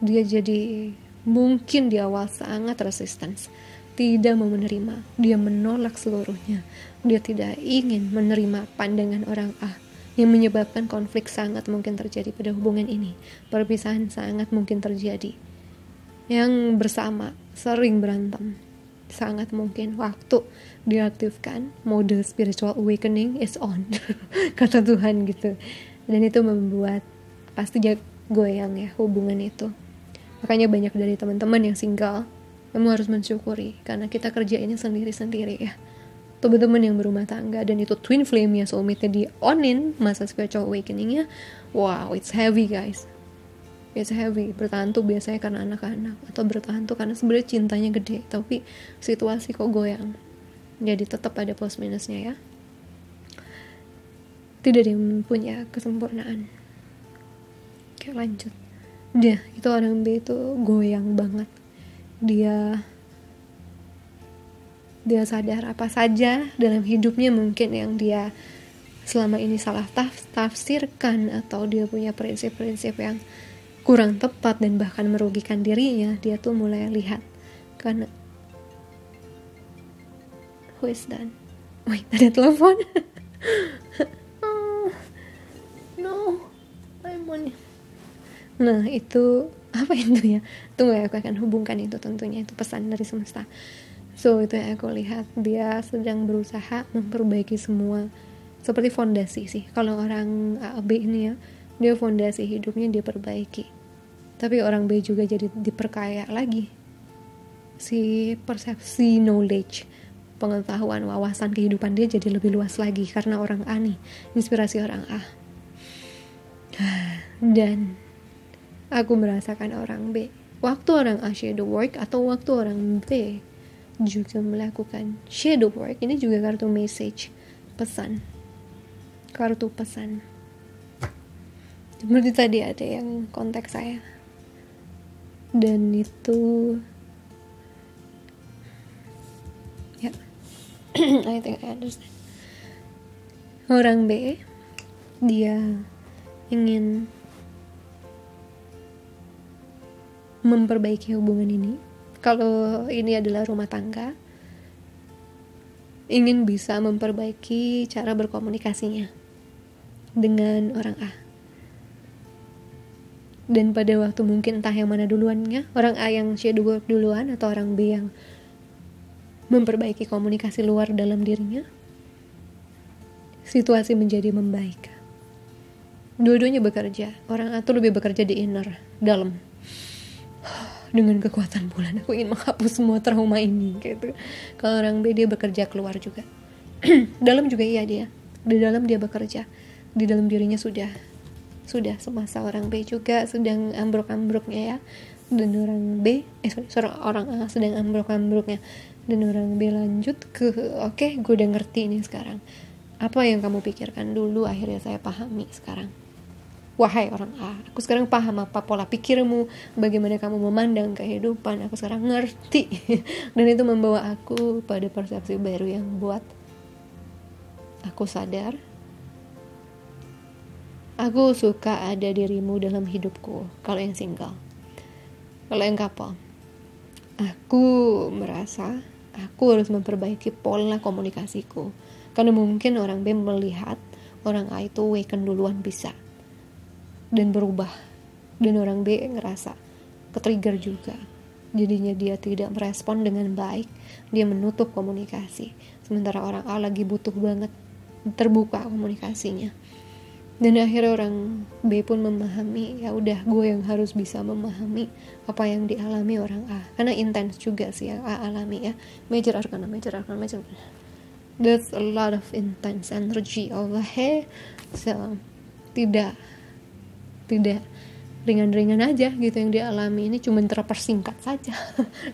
Dia jadi mungkin di awal sangat resistance, tidak mau menerima, dia menolak seluruhnya. Dia tidak ingin menerima pandangan orang A, yang menyebabkan konflik sangat mungkin terjadi pada hubungan ini. Perpisahan sangat mungkin terjadi. Yang bersama sering berantem, sangat mungkin waktu diaktifkan mode spiritual awakening is on. Kata Tuhan gitu. Dan itu membuat pasti goyang ya hubungan itu. Makanya banyak dari teman-teman yang single, kamu harus mensyukuri karena kita kerja ini sendiri-sendiri ya. Teman-teman yang berumah tangga dan itu twin flame ya, soulmate-nya di onin masa spiritual awakening-nya. Wow, it's heavy guys. It's heavy. Bertahan tuh biasanya karena anak-anak, atau bertahan tuh karena sebenarnya cintanya gede, tapi situasi kok goyang. Jadi tetap ada plus minusnya ya. Tidak ada yang punya kesempurnaan. Oke, lanjut. Dia itu orang B itu goyang banget. Dia sadar apa saja dalam hidupnya mungkin yang dia selama ini salah tafsirkan, atau dia punya prinsip-prinsip yang kurang tepat dan bahkan merugikan dirinya, dia tuh mulai lihat. Karena who is that? Wait, ada telepon. No, I'm on. Nah itu apa itu ya? Tunggu ya, aku akan hubungkan itu, tentunya itu pesan dari semesta. So itu yang aku lihat, dia sedang berusaha memperbaiki semua, seperti fondasi sih. Kalau orang A, B ini ya, dia fondasi hidupnya dia perbaiki. Tapi orang B juga jadi diperkaya lagi. Si persepsi knowledge, pengetahuan, wawasan kehidupan dia jadi lebih luas lagi karena orang A nih, inspirasi orang A. Dan aku merasakan orang B, waktu orang A shadow work atau waktu orang B juga melakukan shadow work, ini juga kartu message, pesan, kartu pesan. Seperti tadi ada yang kontak saya, dan itu ya, I think I understand. Orang B, dia ingin memperbaiki hubungan ini. Kalau ini adalah rumah tangga, ingin bisa memperbaiki cara berkomunikasinya dengan orang A. Dan pada waktu mungkin entah yang mana duluannya, orang A yang shadow work duluan atau orang B yang memperbaiki komunikasi luar dalam dirinya, situasi menjadi membaik. Dua-duanya bekerja. Orang A tuh lebih bekerja di inner, dalam. dengan kekuatan bulan aku ingin menghapus semua trauma ini gitu. Kalau orang B, dia bekerja keluar juga. Dalam juga iya, dia di dalam dia bekerja, di dalam dirinya sudah semasa orang B juga sedang ambruk-ambruknya ya, dan orang B orang A sedang ambruk-ambruknya, dan orang B lanjut ke oke, gue udah ngerti ini sekarang. Apa yang kamu pikirkan dulu akhirnya saya pahami sekarang. Wahai orang A, aku sekarang paham apa pola pikirmu, bagaimana kamu memandang kehidupan, aku sekarang ngerti. Dan itu membawa aku pada persepsi baru yang buat aku sadar, aku suka ada dirimu dalam hidupku. Kalau yang single, kalau yang couple, aku merasa aku harus memperbaiki pola komunikasiku. Karena mungkin orang B melihat orang A itu awaken duluan bisa dan berubah, dan orang B ngerasa ketrigger juga, jadinya dia tidak merespon dengan baik, dia menutup komunikasi, sementara orang A lagi butuh banget terbuka komunikasinya. Dan akhirnya orang B pun memahami, ya udah gue yang harus bisa memahami apa yang dialami orang A, karena intens juga sih yang A alami ya. Major arcana. That's a lot of intense energy Allah. So tidak ringan-ringan aja gitu yang dialami. Ini cuma terpersingkat saja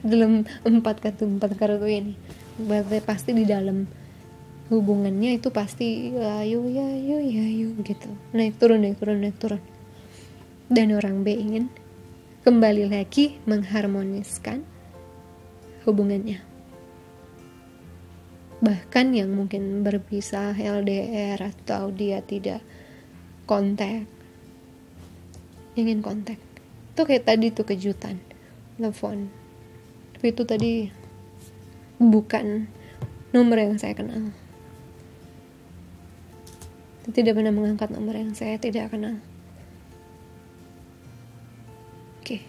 dalam empat kartu ini. Berarti pasti di dalam hubungannya itu pasti ayo gitu, naik turun. Dan orang B ingin kembali lagi mengharmoniskan hubungannya, bahkan yang mungkin berpisah LDR atau dia tidak kontak, ingin kontak. Itu kayak tadi tuh kejutan telepon, tapi itu tadi bukan nomor yang saya kenal, tidak pernah mengangkat nomor yang saya tidak kenal. Oke.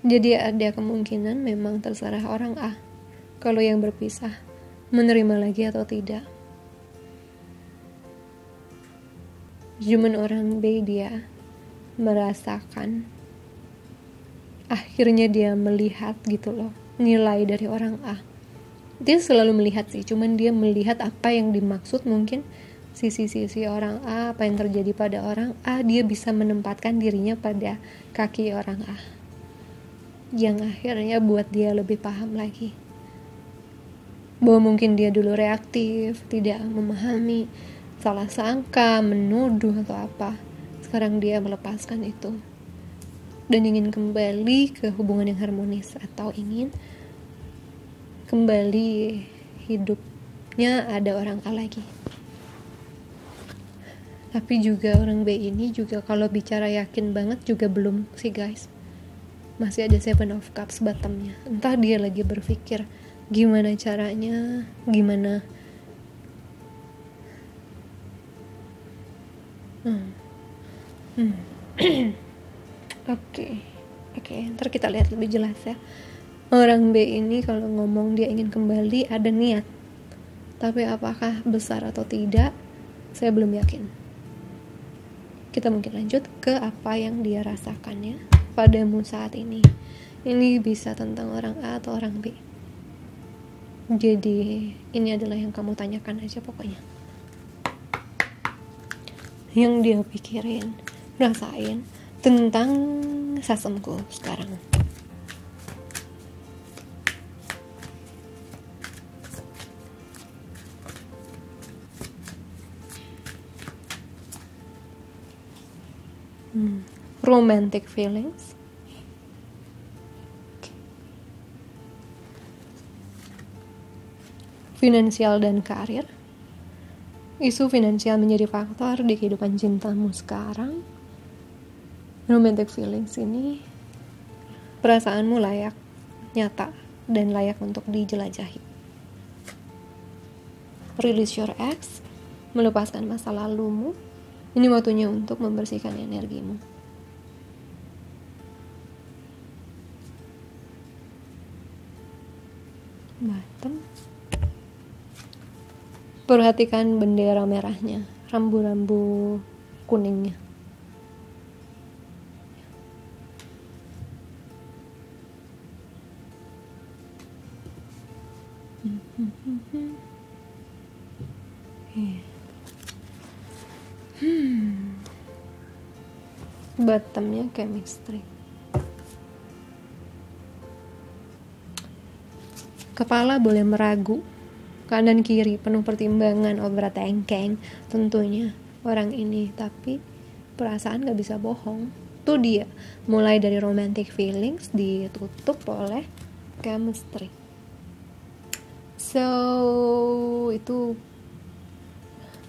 Jadi ada kemungkinan memang terserah orang A kalau yang berpisah menerima lagi atau tidak. Cuman orang B dia merasakan, akhirnya dia melihat gitu loh nilai dari orang A. Dia selalu melihat sih, cuman dia melihat apa yang dimaksud, mungkin sisi-sisi orang A, apa yang terjadi pada orang A, dia bisa menempatkan dirinya pada kaki orang A, yang akhirnya buat dia lebih paham lagi bahwa mungkin dia dulu reaktif, tidak memahami, salah sangka, menuduh atau apa. Sekarang dia melepaskan itu dan ingin kembali ke hubungan yang harmonis, atau ingin kembali hidupnya ada orang A lagi. Tapi juga orang B ini juga kalau bicara yakin banget juga belum sih guys. Masih ada Seven of Cups bottomnya. Entah dia lagi berpikir gimana caranya, gimana Oke, ntar kita lihat lebih jelas ya. Orang B ini kalau ngomong dia ingin kembali ada niat, tapi apakah besar atau tidak saya belum yakin. Kita mungkin lanjut ke apa yang dia rasakannya padamu saat ini. Ini bisa tentang orang A atau orang B. Jadi ini adalah yang kamu tanyakan aja pokoknya, yang dia pikirin, rasain tentang sasemku sekarang. Romantic feelings, finansial dan karir. Isu finansial menjadi faktor di kehidupan cintamu sekarang. Romantic feelings ini, perasaanmu layak, nyata, dan layak untuk dijelajahi. Release your ex, melepaskan masa lalumu. Ini waktunya untuk membersihkan energimu. Bottom. Perhatikan bendera merahnya, rambu-rambu kuningnya. Bottomnya chemistry. Kepala boleh meragu, kanan kiri penuh pertimbangan, overthinking tentunya orang ini, tapi perasaan gak bisa bohong. Tuh dia, mulai dari romantic feelings ditutup oleh chemistry. So itu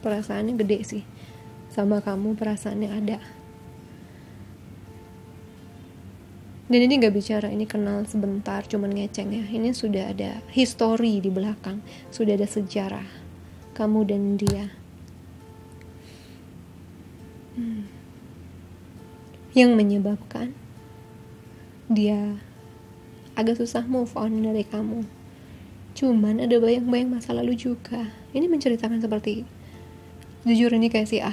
perasaannya gede sih, sama kamu perasaannya ada. Dan ini gak bicara ini kenal sebentar cuman ngeceng ya, ini sudah ada history di belakang, sudah ada sejarah kamu dan dia. Yang menyebabkan dia agak susah move on dari kamu. Cuman ada bayang-bayang masa lalu juga. Ini menceritakan seperti, jujur ini kayak si A,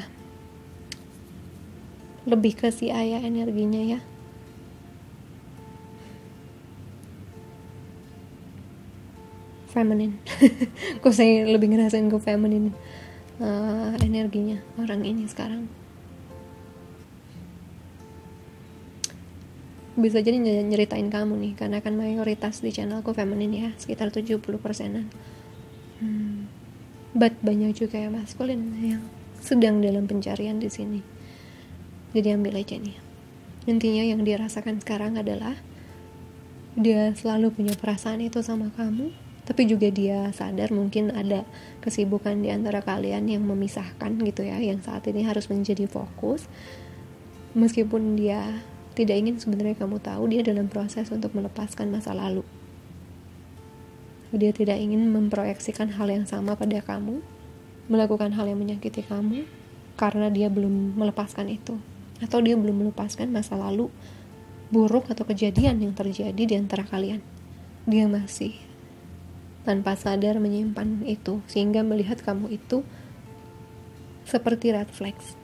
lebih ke si A ya energinya ya. Feminine. Kok saya lebih ngerasain ke feminine energinya orang ini sekarang. Bisa jadi nyeritain kamu nih, karena kan mayoritas di channelku feminine ya, sekitar 70%-an. But banyak juga ya maskulin yang sedang dalam pencarian di sini. Jadi ambil aja nih. Intinya yang dia rasakan sekarang adalah dia selalu punya perasaan itu sama kamu, tapi juga dia sadar mungkin ada kesibukan di antara kalian yang memisahkan gitu ya, yang saat ini harus menjadi fokus. Meskipun dia tidak ingin sebenarnya kamu tahu, dia dalam proses untuk melepaskan masa lalu. Dia tidak ingin memproyeksikan hal yang sama pada kamu, melakukan hal yang menyakiti kamu, karena dia belum melepaskan itu, atau dia belum melepaskan masa lalu buruk atau kejadian yang terjadi di antara kalian. Dia masih tanpa sadar menyimpan itu, sehingga melihat kamu itu seperti red flags,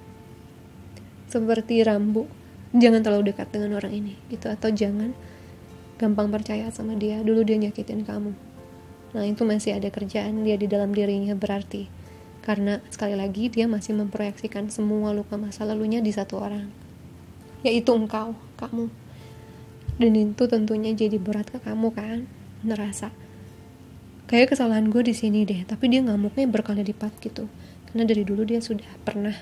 seperti rambu. Jangan terlalu dekat dengan orang ini gitu, atau jangan gampang percaya sama dia. Dulu dia nyakitin kamu, nah itu masih ada kerjaan dia di dalam dirinya, berarti karena sekali lagi dia masih memproyeksikan semua luka masa lalunya di satu orang, yaitu kamu. Dan itu tentunya jadi berat ke kamu kan, ngerasa kayak kesalahan gue di sini deh, tapi dia ngamuknya berkali lipat gitu, karena dari dulu dia sudah pernah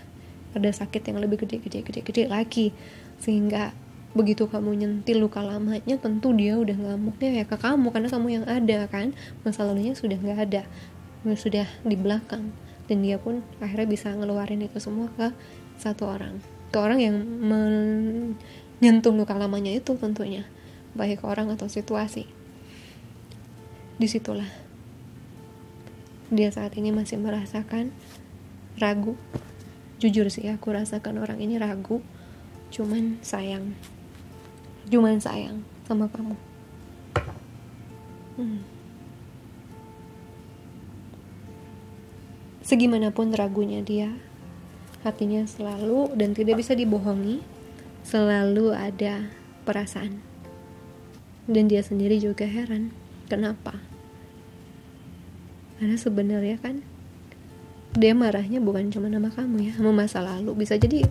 ada sakit yang lebih gede lagi, sehingga begitu kamu nyentil luka lamanya, tentu dia udah ngamuknya ya ke kamu, karena kamu yang ada kan, masa lalunya sudah nggak ada, sudah di belakang. Dan dia pun akhirnya bisa ngeluarin itu semua ke satu orang, ke orang yang menyentuh luka lamanya itu tentunya, baik orang atau situasi. Disitulah dia saat ini masih merasakan ragu. Jujur sih aku rasakan orang ini ragu, cuman sayang sama kamu. Segimanapun ragunya dia, hatinya selalu dan tidak bisa dibohongi, selalu ada perasaan. Dan dia sendiri juga heran, kenapa? Karena sebenarnya kan dia marahnya bukan cuma sama kamu ya, sama masa lalu. Bisa jadi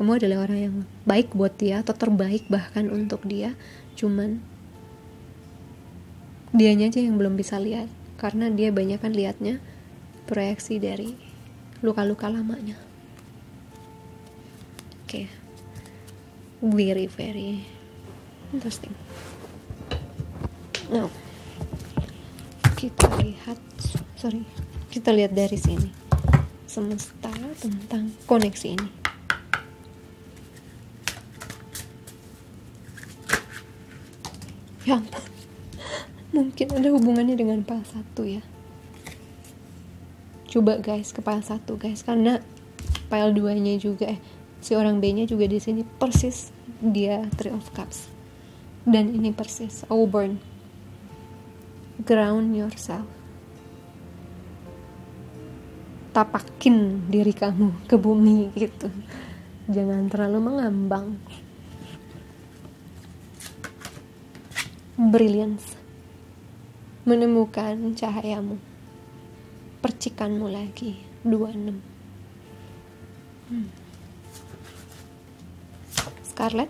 kamu adalah orang yang baik buat dia, atau terbaik bahkan untuk dia, cuman dianya aja yang belum bisa lihat, karena dia banyak kan lihatnya proyeksi dari luka-luka lamanya. Oke. Very interesting. Now kita lihat dari sini semesta tentang koneksi ini. Ya ampun, mungkin ada hubungannya dengan pile 1 ya. Coba guys ke pile 1 guys, karena pile 2-nya juga si orang B-nya juga di sini persis dia 3 of Cups, dan ini persis Auburn. Ground yourself, tapakin diri kamu ke bumi gitu, jangan terlalu mengambang. Brilliance, menemukan cahayamu, percikanmu lagi. 26. Scarlet,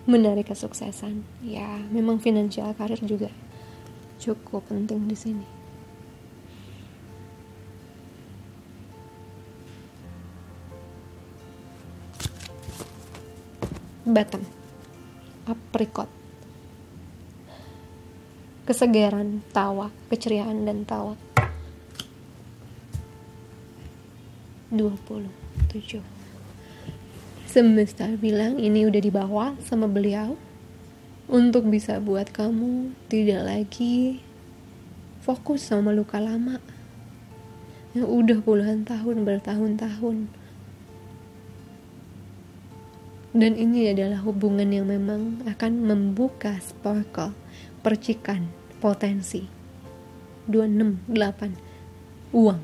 menarik kesuksesan. Ya, memang financial karir juga cukup penting di sini. Bottom, apricot, kesegaran, tawa, keceriaan dan tawa. 27. Semesta bilang ini udah dibawa sama beliau untuk bisa buat kamu tidak lagi fokus sama luka lama yang udah puluhan tahun, bertahun-tahun. Dan ini adalah hubungan yang memang akan membuka sparkle, percikan, potensi. 268. Uang,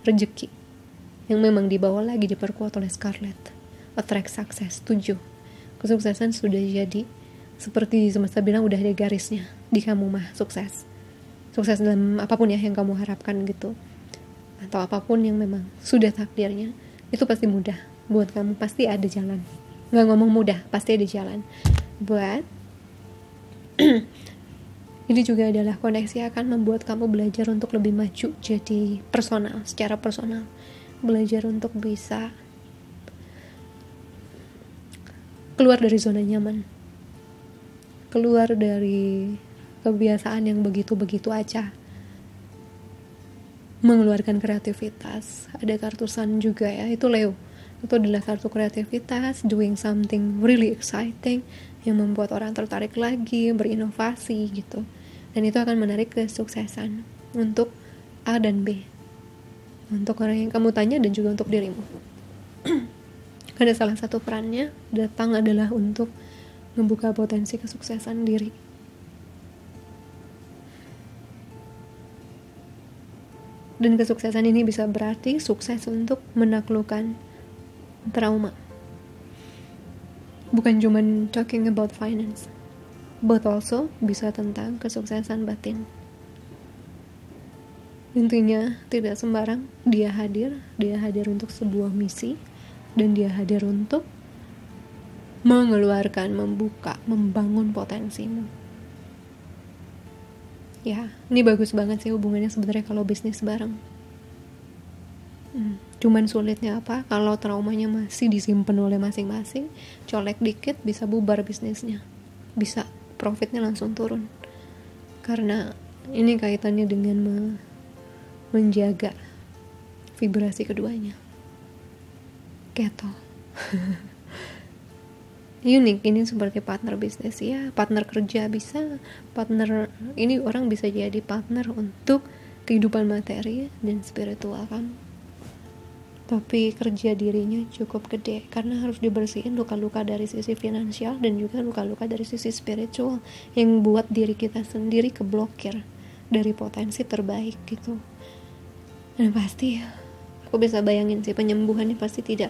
rezeki yang memang dibawa lagi diperkuat oleh Scarlet. Attract success. 7. Kesuksesan sudah jadi. Seperti semesta bilang udah ada garisnya. Di kamu mah sukses. Sukses dalam apapun ya yang kamu harapkan gitu. Atau apapun yang memang sudah takdirnya. Itu pasti mudah. Buat kamu pasti ada jalan. Nggak ngomong mudah, pasti ada jalan. But ini juga adalah koneksi akan membuat kamu belajar untuk lebih maju. Jadi personal, secara personal. Belajar untuk bisa keluar dari zona nyaman, keluar dari kebiasaan yang begitu-begitu aja, mengeluarkan kreativitas. Ada kartu Sun juga ya, itu Leo. Itu adalah kartu kreativitas, doing something really exciting yang membuat orang tertarik lagi, berinovasi gitu. Dan itu akan menarik kesuksesan untuk A dan B, untuk orang yang kamu tanya dan juga untuk dirimu. Ada salah satu perannya datang adalah untuk membuka potensi kesuksesan diri. Dan kesuksesan ini bisa berarti sukses untuk menaklukkan trauma. Bukan cuma talking about finance, but also bisa tentang kesuksesan batin. Intinya tidak sembarang dia hadir untuk sebuah misi, dan dia hadir untuk mengeluarkan, membuka, membangun potensimu. Ya, ini bagus banget sih hubungannya sebenarnya kalau bisnis bareng. Cuman sulitnya apa? Kalau traumanya masih disimpan oleh masing-masing, colek dikit bisa bubar bisnisnya, bisa profitnya langsung turun. Karena ini kaitannya dengan menjaga vibrasi keduanya. Gitu. Unik, ini seperti partner bisnis ya, partner kerja bisa, partner ini orang bisa jadi partner untuk kehidupan materi dan spiritual kan. Tapi kerja dirinya cukup gede karena harus dibersihin luka-luka dari sisi finansial dan juga luka-luka dari sisi spiritual yang buat diri kita sendiri keblokir dari potensi terbaik gitu. Dan pasti aku bisa bayangin sih penyembuhannya pasti tidak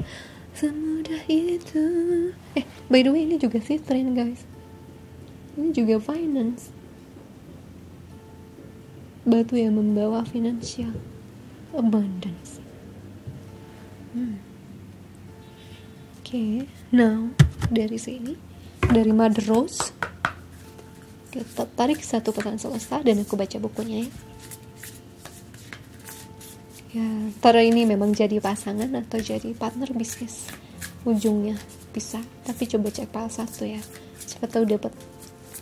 semudah itu. By the way ini juga Citrine guys, ini juga finance, batu yang membawa financial abundance. Oke, now dari sini, dari Mother Rose, kita tarik satu pesan semesta dan aku baca bukunya ya. Ya, ntar ini memang jadi pasangan atau jadi partner bisnis ujungnya bisa, tapi coba cek file satu ya, siapa tahu dapat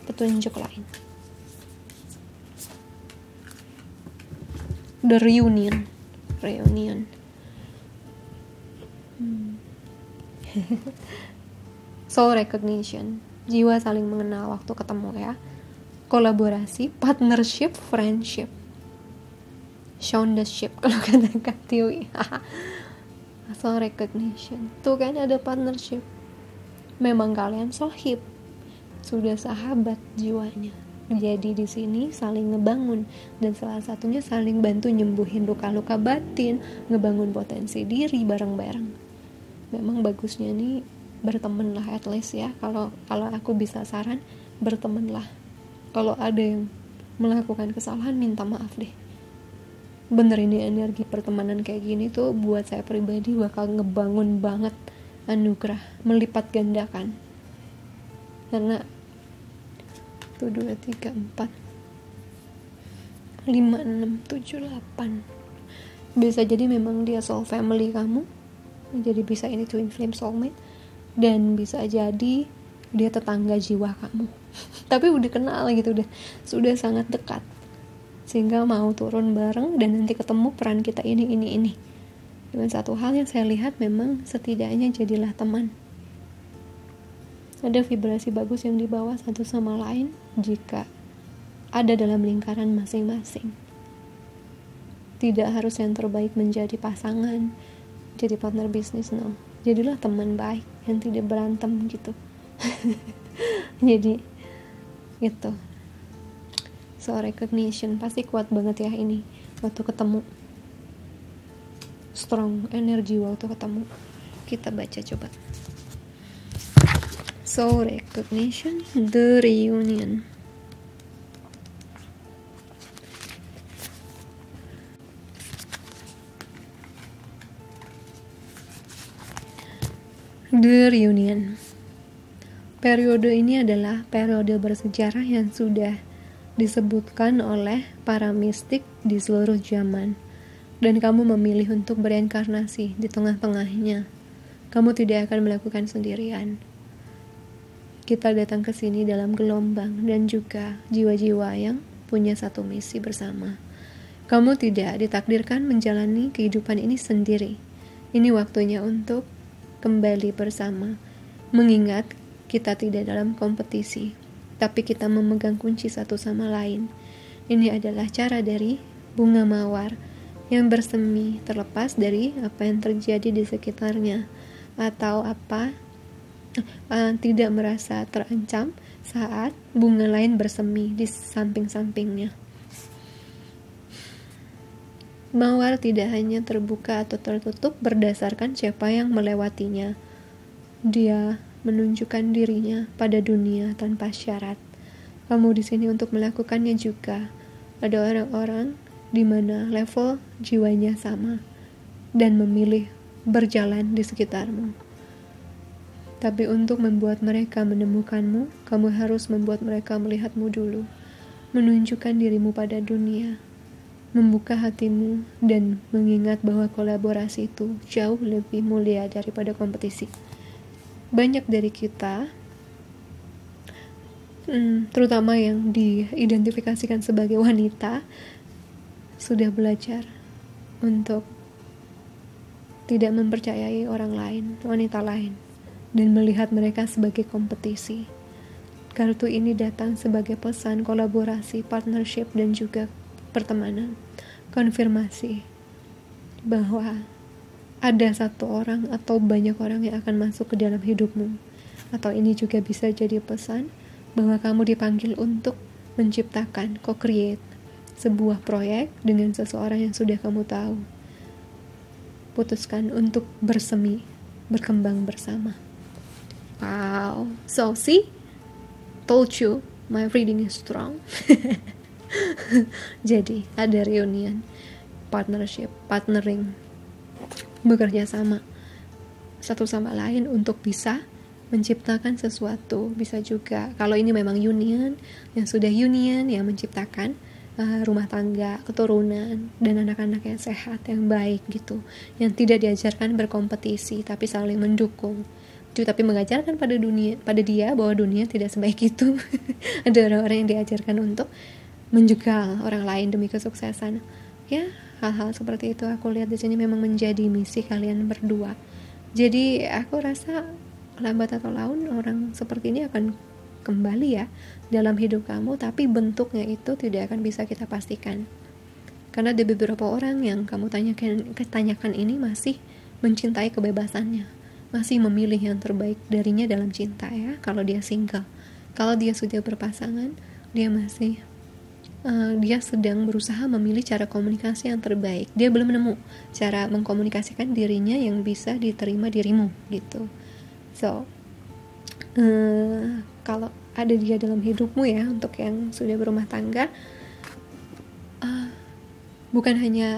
petunjuk lain. The reunion. Soul recognition, jiwa saling mengenal waktu ketemu ya. Kolaborasi, partnership, friendship, ship kalau kata Kak Tiwi. Soul recognition, tuh kan ada partnership. Memang kalian sohib, sudah sahabat jiwanya. Jadi di sini saling ngebangun dan salah satunya saling bantu nyembuhin luka-luka batin, ngebangun potensi diri bareng-bareng. Memang bagusnya nih berteman lah at least ya. Kalau aku bisa saran, berteman lah. Kalau ada yang melakukan kesalahan, minta maaf deh. Bener, ini energi pertemanan kayak gini tuh buat saya pribadi bakal ngebangun banget anugerah, melipat gandakan. Karena 1, 2, 3, 4 5, 6, 7, 8 bisa jadi memang dia soul family kamu, jadi bisa ini twin flame soulmate, dan bisa jadi dia tetangga jiwa kamu tapi udah kenal gitu, sudah sangat dekat sehingga mau turun bareng dan nanti ketemu peran kita ini. Dan satu hal yang saya lihat, memang setidaknya jadilah teman. Ada vibrasi bagus yang dibawa satu sama lain jika ada dalam lingkaran masing-masing. Tidak harus yang terbaik menjadi pasangan, jadi partner bisnis, no. Jadilah teman baik yang tidak berantem gitu. Jadi gitu. So recognition pasti kuat banget ya ini waktu ketemu. Strong energy waktu ketemu. Kita baca coba. So recognition, the reunion. The reunion. Periode ini adalah periode bersejarah yang sudah disebutkan oleh para mistik di seluruh zaman, dan kamu memilih untuk bereinkarnasi di tengah-tengahnya. Kamu tidak akan melakukan sendirian. Kita datang ke sini dalam gelombang dan juga jiwa-jiwa yang punya satu misi bersama. Kamu tidak ditakdirkan menjalani kehidupan ini sendiri. Ini waktunya untuk kembali bersama, mengingat kita tidak dalam kompetisi, tapi kita memegang kunci satu sama lain. Ini adalah cara dari bunga mawar yang bersemi terlepas dari apa yang terjadi di sekitarnya, atau tidak merasa terancam saat bunga lain bersemi di samping-sampingnya. Mawar tidak hanya terbuka atau tertutup berdasarkan siapa yang melewatinya. Dia menunjukkan dirinya pada dunia tanpa syarat. Kamu di sini untuk melakukannya juga. Ada orang-orang di mana level jiwanya sama dan memilih berjalan di sekitarmu. Tapi untuk membuat mereka menemukanmu, kamu harus membuat mereka melihatmu dulu, menunjukkan dirimu pada dunia, membuka hatimu, dan mengingat bahwa kolaborasi itu jauh lebih mulia daripada kompetisi. Banyak dari kita, terutama yang diidentifikasikan sebagai wanita, sudah belajar untuk tidak mempercayai orang lain, wanita lain, dan melihat mereka sebagai kompetisi. Kartu ini datang sebagai pesan kolaborasi, partnership, dan juga pertemanan. Konfirmasi bahwa ada satu orang atau banyak orang yang akan masuk ke dalam hidupmu. Atau ini juga bisa jadi pesan bahwa kamu dipanggil untuk menciptakan, co-create sebuah proyek dengan seseorang yang sudah kamu tahu. Putuskan untuk bersemi, berkembang bersama. Wow, so see, told you my reading is strong. Jadi ada reunion, partnership, partnering, bekerja sama satu sama lain untuk bisa menciptakan sesuatu. Bisa juga kalau ini memang union, yang sudah union yang menciptakan rumah tangga, keturunan, dan anak-anak yang sehat, yang baik gitu, yang tidak diajarkan berkompetisi tapi saling mendukung, tapi mengajarkan pada dia bahwa dunia tidak sebaik itu. Ada orang-orang yang diajarkan untuk menjegal orang lain demi kesuksesan. Ya, hal-hal seperti itu aku lihat di sini memang menjadi misi kalian berdua. Jadi aku rasa lambat atau laun orang seperti ini akan kembali ya dalam hidup kamu, tapi bentuknya itu tidak akan bisa kita pastikan. Karena ada beberapa orang yang kamu tanyakan ini masih mencintai kebebasannya, masih memilih yang terbaik darinya dalam cinta ya, kalau dia single. Kalau dia sudah berpasangan, dia sedang berusaha memilih cara komunikasi yang terbaik. Dia belum menemu cara mengkomunikasikan dirinya yang bisa diterima dirimu gitu. So, kalau ada dia dalam hidupmu ya, untuk yang sudah berumah tangga, bukan hanya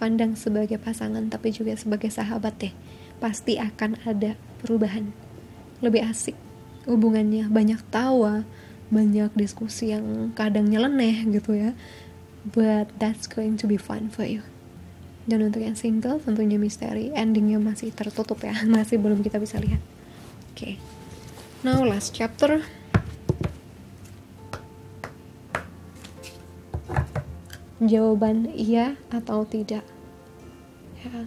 pandang sebagai pasangan tapi juga sebagai sahabat deh. Pasti akan ada perubahan, lebih asik hubungannya, banyak tawa, banyak diskusi yang kadang nyeleneh gitu ya, but that's going to be fun for you. Dan untuk yang single tentunya misteri, endingnya masih tertutup ya, masih belum kita bisa lihat. Okay. Now last chapter. Jawaban iya atau tidak ya.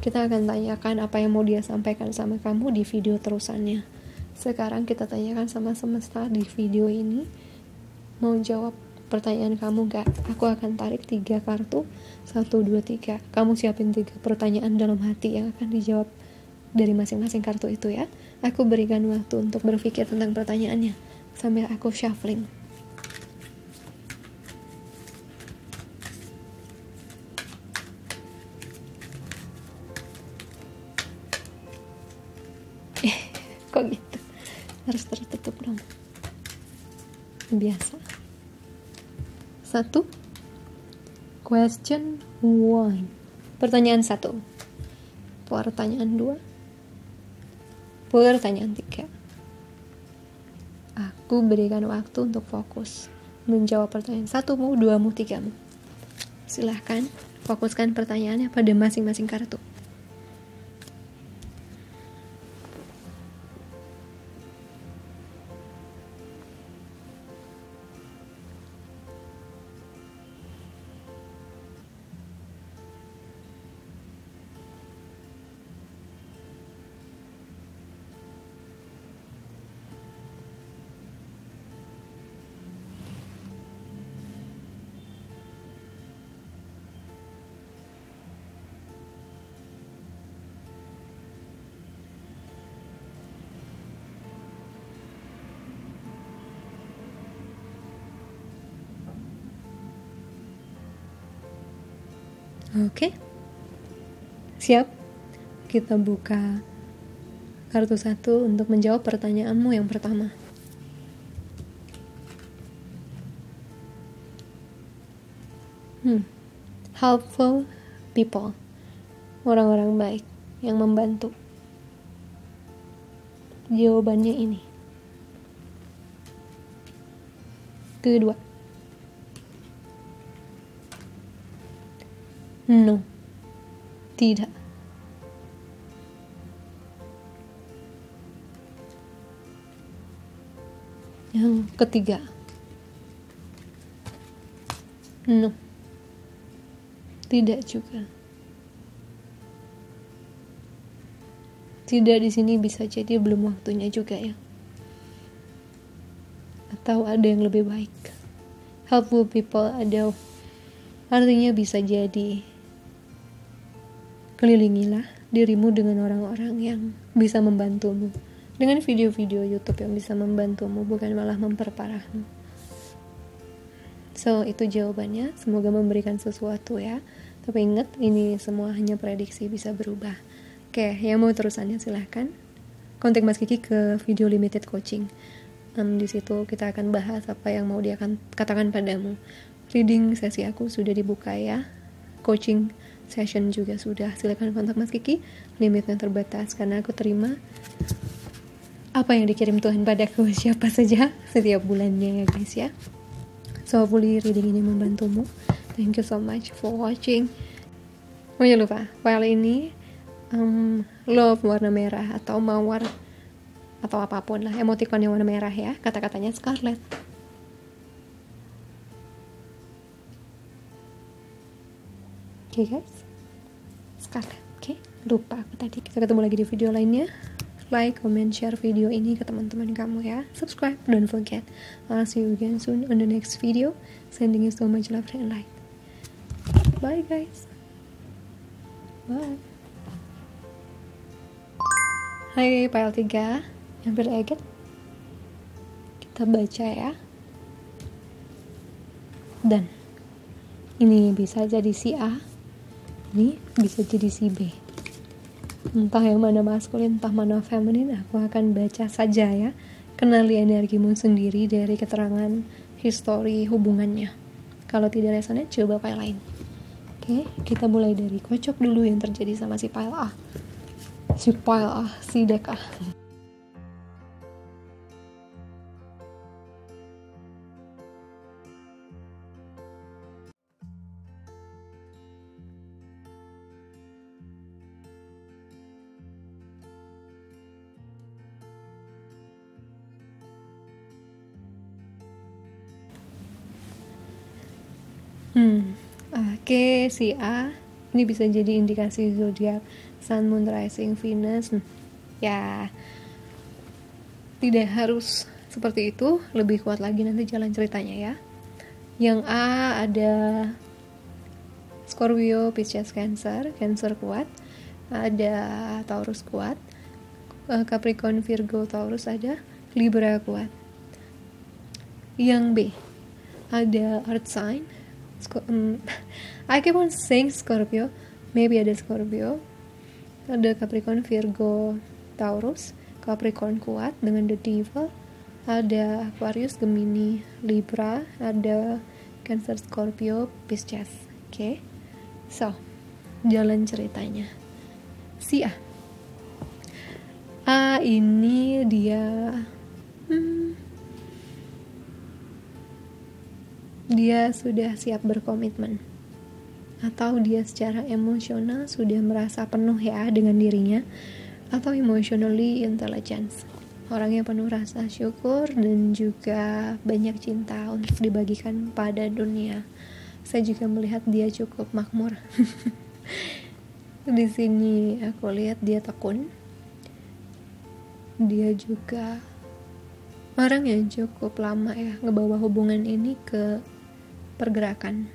Kita akan tanyakan apa yang mau dia sampaikan sama kamu di video terusannya. Sekarang kita tanyakan sama semesta di video ini, mau jawab pertanyaan kamu gak? Aku akan tarik 3 kartu, 1, 2, 3. Kamu siapin 3 pertanyaan dalam hati yang akan dijawab dari masing-masing kartu itu ya. Aku berikan waktu untuk berpikir tentang pertanyaannya sambil aku shuffling. Kok gitu? Harus tertutup dong. Biasa. 1. Question 1. Pertanyaan 1. Pertanyaan 2. Pertanyaan 3. Aku berikan waktu untuk fokus menjawab pertanyaan 1mu, 2mu, 3mu. Silahkan fokuskan pertanyaannya pada masing-masing kartu. Oke, siap? Kita buka kartu 1 untuk menjawab pertanyaanmu yang pertama. Helpful people, orang-orang baik yang membantu. Jawabannya ini. Kedua, no, tidak. Yang ketiga, no, tidak juga. Tidak di sini bisa jadi belum waktunya juga ya. Atau ada yang lebih baik. Helpful people ada artinya bisa jadi kelilingilah dirimu dengan orang-orang yang bisa membantumu, dengan video-video YouTube yang bisa membantumu, bukan malah memperparahmu. So, itu jawabannya. Semoga memberikan sesuatu ya. Tapi ingat, ini semua hanya prediksi, bisa berubah. Oke, yang mau terusannya silahkan kontak Mas Kiki ke video limited coaching. Di situ kita akan bahas apa yang mau dia akan katakan padamu. Reading sesi aku sudah dibuka ya. Coaching session juga sudah. Silakan kontak Mas Kiki. Limitnya terbatas karena aku terima apa yang dikirim Tuhan padaku siapa saja setiap bulannya ya guys ya. So hopefully reading ini membantumu. Thank you so much for watching. Oh ya lupa, file ini love warna merah atau mawar atau apapun lah, emoticon yang warna merah ya. Kata-katanya Scarlet. Oke guys, Scarlet. Oke, lupa aku tadi. Kita ketemu lagi di video lainnya. Like, comment, share video ini ke teman-teman kamu ya. Subscribe, don't forget. I'll see you again soon on the next video. Sending you so much love and light. Bye guys. Bye. Hai file 3, ambil agate. Kita baca ya. Dan ini bisa jadi si A, ini bisa jadi si B. Entah yang mana maskulin, entah mana feminin, aku akan baca saja ya. Kenali energimu sendiri dari keterangan histori hubungannya. Kalau tidak resonate, coba file lain. Oke, kita mulai dari kocok dulu yang terjadi sama si file A. Si deck A. Oke, si A ini bisa jadi indikasi zodiak Sun, Moon, Rising, Venus. Ya, tidak harus seperti itu, lebih kuat lagi nanti jalan ceritanya ya. Yang A ada Scorpio, Pisces, Cancer kuat, ada Taurus kuat, Capricorn, Virgo, Taurus ada, Libra kuat. Yang B ada Earth sign, I keep on saying Scorpio, maybe ada Scorpio, ada Capricorn, Virgo, Taurus. Capricorn kuat dengan The Devil, ada Aquarius, Gemini, Libra, ada Cancer, Scorpio, Pisces. Oke, so jalan ceritanya. Si A ini dia dia sudah siap berkomitmen, atau dia secara emosional sudah merasa penuh ya dengan dirinya, atau emotionally intelligence, orangnya penuh rasa syukur dan juga banyak cinta untuk dibagikan pada dunia. Saya juga melihat dia cukup makmur. Di sini aku lihat dia tekun, dia juga orang yang cukup lama ya ngebawa hubungan ini ke pergerakan.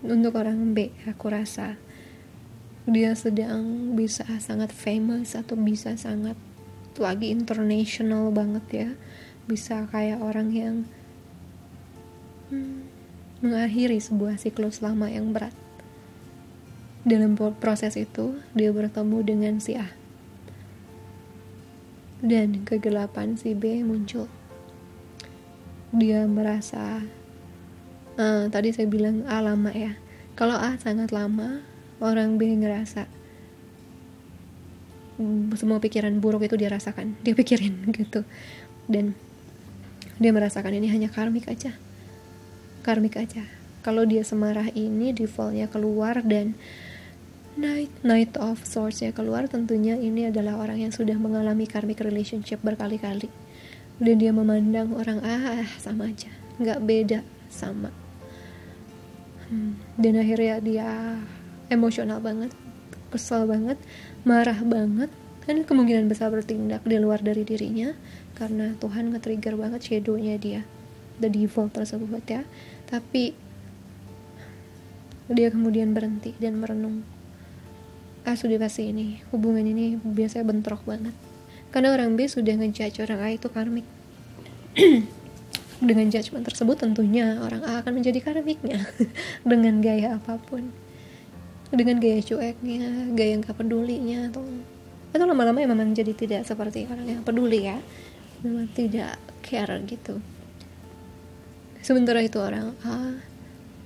Untuk orang B, aku rasa dia sedang bisa sangat famous atau bisa sangat lagi international banget ya, bisa kayak orang yang mengakhiri sebuah siklus lama yang berat. Dalam proses itu dia bertemu dengan si A dan kegelapan si B muncul. Dia merasa tadi saya bilang A lama ya, kalau A sangat lama, orang B ngerasa semua pikiran buruk itu dia rasakan, dia pikirin gitu, dan dia merasakan ini hanya karmik aja. Kalau dia semarah ini, defaultnya keluar dan Knight of Swords-nya keluar, tentunya ini adalah orang yang sudah mengalami karmic relationship berkali-kali. Dan dia memandang orang sama aja, nggak beda, sama. Dan akhirnya dia emosional banget, kesal banget, marah banget, dan kemungkinan besar bertindak di luar dari dirinya karena Tuhan nge-trigger banget shadow-nya dia, the devil tersebut ya. Tapi dia kemudian berhenti dan merenung. Sudah pasti ini hubungan ini biasanya bentrok banget, karena orang B sudah ngejudge orang A itu karmik. Dengan judgement tersebut tentunya orang A akan menjadi karmiknya dengan gaya apapun, dengan gaya cueknya, gaya gak pedulinya, atau lama-lama ya memang jadi tidak seperti orang yang peduli ya, memang tidak care gitu. Sementara itu orang A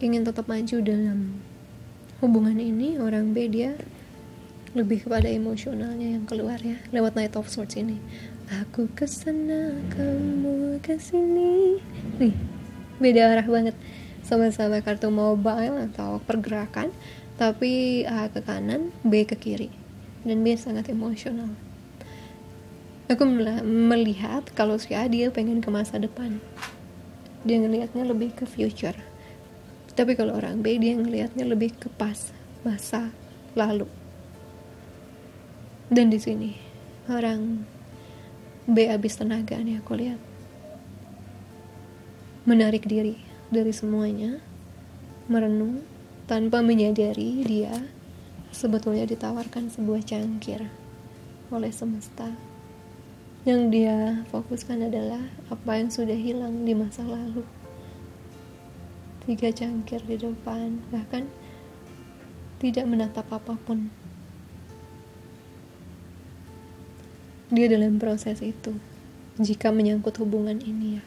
ingin tetap maju dalam hubungan ini, orang B dia lebih kepada emosionalnya yang keluar ya, lewat Knight of Swords ini. Aku kesana, kamu kesini. Nih, beda arah banget. Sama-sama kartu mobile atau pergerakan, tapi A ke kanan, B ke kiri. Dan B sangat emosional. Aku melihat kalau si A dia pengen ke masa depan, dia ngelihatnya lebih ke future. Tapi kalau orang B dia ngelihatnya lebih ke masa lalu. Dan di sini orang B habis tenaga nih aku lihat, menarik diri dari semuanya, merenung tanpa menyadari dia sebetulnya ditawarkan sebuah cangkir oleh semesta. Yang dia fokuskan adalah apa yang sudah hilang di masa lalu. 3 cangkir di depan, bahkan tidak menatap apapun. Dia dalam proses itu, jika menyangkut hubungan ini ya.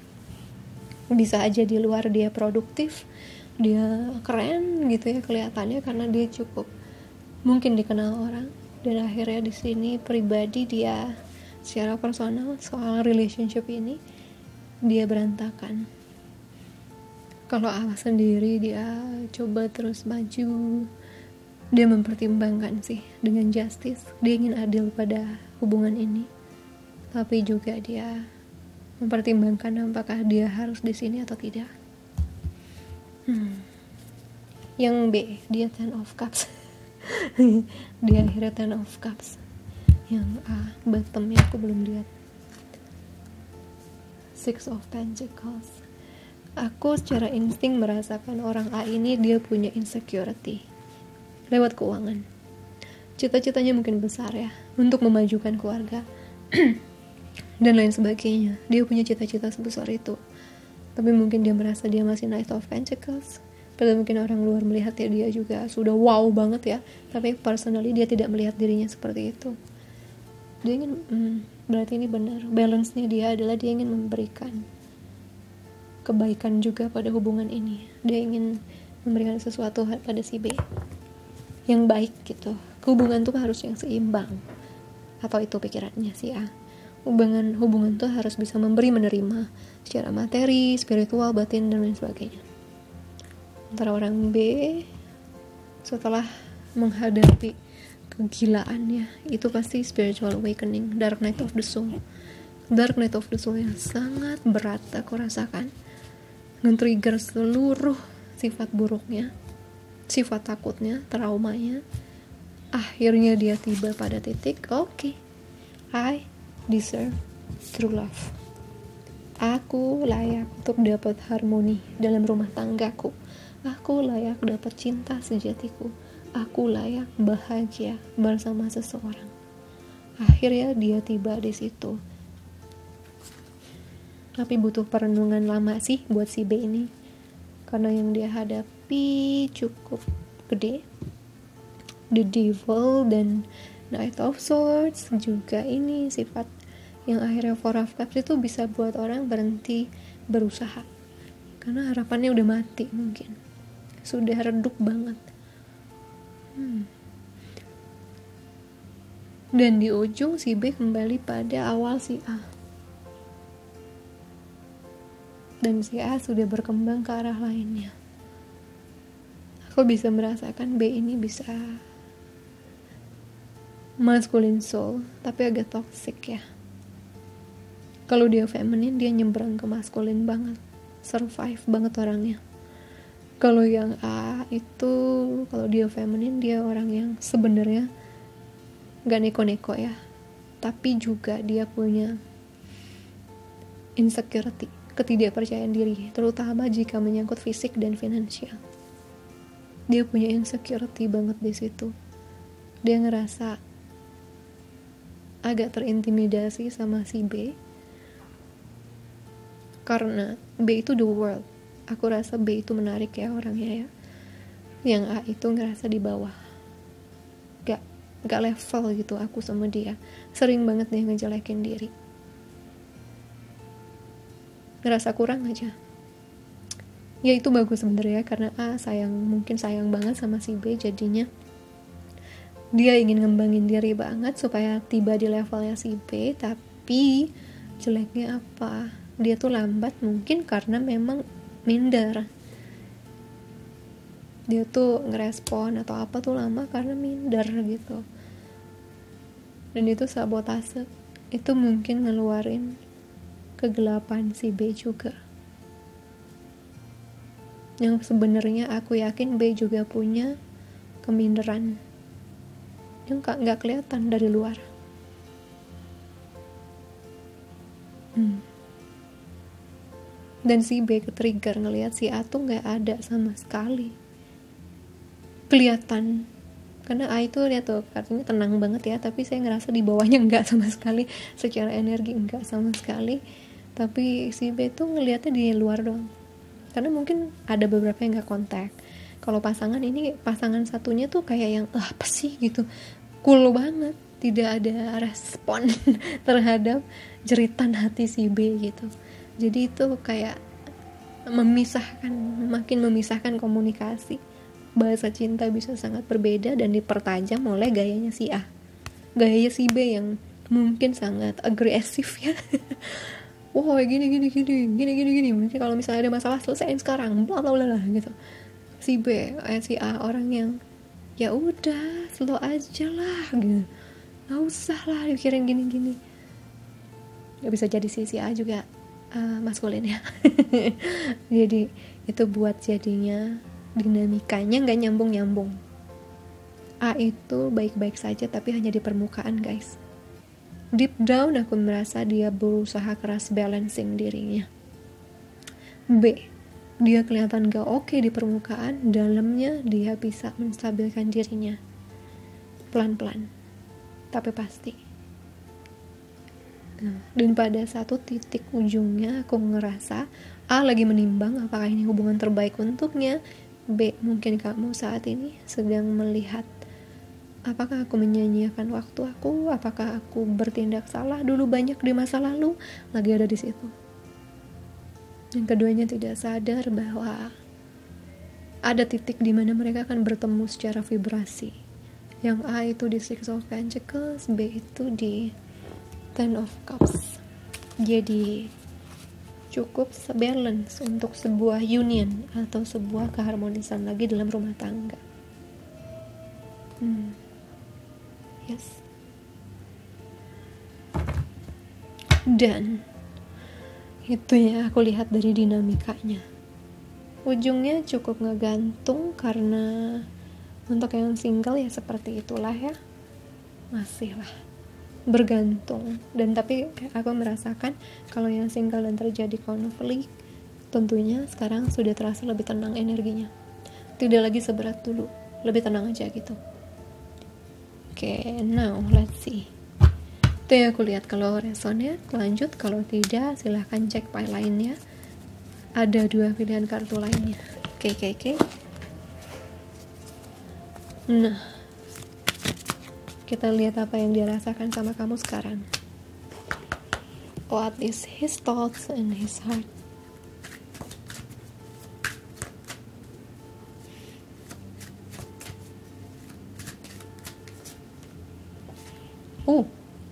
Bisa aja di luar dia produktif, dia keren gitu ya kelihatannya karena dia cukup mungkin dikenal orang, dan akhirnya di sini pribadi dia secara personal soal relationship ini dia berantakan. Kalau Allah sendiri dia coba terus maju, dia mempertimbangkan sih dengan justice, dia ingin adil pada hubungan ini, tapi juga dia mempertimbangkan apakah dia harus di sini atau tidak. Yang B, dia Ten of Cups. Dia akhirnya Ten of Cups. Yang A, bottomnya aku belum lihat. Six of Pentacles. Aku secara insting merasakan orang A ini dia punya insecurity lewat keuangan. Cita-citanya mungkin besar ya, untuk memajukan keluarga dan lain sebagainya. Dia punya cita-cita sebesar itu, tapi mungkin dia merasa dia masih Knight of Pentacles. Padahal mungkin orang luar melihat ya dia juga sudah wow banget ya, tapi personally dia tidak melihat dirinya seperti itu. Dia ingin, berarti ini benar, balance-nya dia adalah dia ingin memberikan kebaikan juga pada hubungan ini. Dia ingin memberikan sesuatu pada si B yang baik gitu. Hubungan tuh harus yang seimbang, atau itu pikirannya si A. Hubungan tuh harus bisa memberi menerima secara materi, spiritual, batin, dan lain sebagainya. Antara orang B setelah menghadapi kegilaannya itu pasti spiritual awakening, dark night of the soul. Dark night of the soul yang sangat berat aku rasakan, nge-trigger seluruh sifat buruknya, sifat takutnya, traumanya. Akhirnya dia tiba pada titik, okay, I deserve true love. Aku layak untuk dapat harmoni dalam rumah tanggaku. Aku layak dapat cinta sejatiku. Aku layak bahagia bersama seseorang. Akhirnya dia tiba di situ. Tapi butuh perenungan lama sih buat si B ini, karena yang dia hadapi cukup gede. The Devil dan Knight of Swords juga ini sifat yang akhirnya Four of Cups itu bisa buat orang berhenti berusaha karena harapannya udah mati, mungkin sudah redup banget. Dan di ujung si B kembali pada awal si A, dan si A sudah berkembang ke arah lainnya. Aku bisa merasakan B ini bisa masculine soul, tapi agak toxic ya. Kalau dia feminine, dia nyebrang ke masculine banget, survive banget orangnya. Kalau yang A itu, kalau dia feminine, dia orang yang sebenarnya gak neko-neko ya, tapi juga dia punya insecurity, ketidakpercayaan diri, terutama jika menyangkut fisik dan finansial. Dia punya insecurity banget di situ. Dia ngerasa agak terintimidasi sama si B, karena B itu the world. Aku rasa B itu menarik ya orangnya ya. Yang A itu ngerasa di bawah, gak level gitu aku sama dia. Sering banget dia ngejelekin diri, ngerasa kurang aja. Ya itu bagus sebenarnya, karena A mungkin sayang banget sama si B, jadinya dia ingin ngembangin diri banget supaya tiba di levelnya si B. Tapi jeleknya apa? Dia tuh lambat, mungkin karena memang minder. Dia tuh ngerespon atau apa tuh lama karena minder gitu. Dan itu sabotase. Itu mungkin ngeluarin kegelapan si B juga. Yang sebenarnya aku yakin B juga punya keminderan yang gak kelihatan dari luar. Dan si B ke-trigger ngelihat si A tuh gak ada sama sekali. Kelihatan. Karena A itu lihat tuh, artinya tenang banget ya, tapi saya ngerasa di bawahnya enggak sama sekali. Secara energi enggak sama sekali. Tapi si B tuh ngelihatnya di luar doang. Karena mungkin ada beberapa yang gak kontak. Kalau pasangan ini, pasangan satunya tuh kayak yang apa sih gitu, cool banget, tidak ada respon terhadap jeritan hati si B gitu. Jadi itu kayak makin memisahkan komunikasi. Bahasa cinta bisa sangat berbeda dan dipertajam oleh gayanya si A. Gayanya si B yang mungkin sangat agresif ya. Wah, gini. Mungkin kalau misalnya ada masalah selesaiin sekarang, bla bla bla gitu. Si A orang yang ya udah, slow aja lah gitu. Nggak usah lah dipikirin gini. Gak bisa jadi si A juga maskulin ya. Jadi itu buat jadinya dinamikanya gak nyambung. A itu baik-baik saja tapi hanya di permukaan, guys. Deep down aku merasa dia berusaha keras balancing dirinya. B, dia kelihatan gak oke di permukaan, dalamnya dia bisa menstabilkan dirinya pelan-pelan tapi pasti. Dan pada satu titik ujungnya aku ngerasa A lagi menimbang apakah ini hubungan terbaik untuknya. B, mungkin kamu saat ini sedang melihat apakah aku menyanyiakan waktu aku, apakah aku bertindak salah dulu banyak di masa lalu, lagi ada di situ. Dan keduanya tidak sadar bahwa ada titik di mana mereka akan bertemu secara vibrasi. Yang A itu di Six of Pentacles, B itu di Ten of Cups. Jadi cukup sebalance untuk sebuah union atau sebuah keharmonisan lagi dalam rumah tangga. Yes. Dan itu ya aku lihat dari dinamikanya. Ujungnya cukup ngegantung karena untuk yang single ya seperti itulah ya. Masih lah bergantung. Dan tapi aku merasakan kalau yang single dan terjadi konflik, tentunya sekarang sudah terasa lebih tenang energinya. Tidak lagi seberat dulu, lebih tenang aja gitu. Oke, now let's see. Itu yang aku lihat. Kalau resonate lanjut, kalau tidak silahkan cek file lainnya. Ada 2 pilihan kartu lainnya. Oke. Nah, kita lihat apa yang dia rasakan sama kamu sekarang. What is his thoughts and his heart?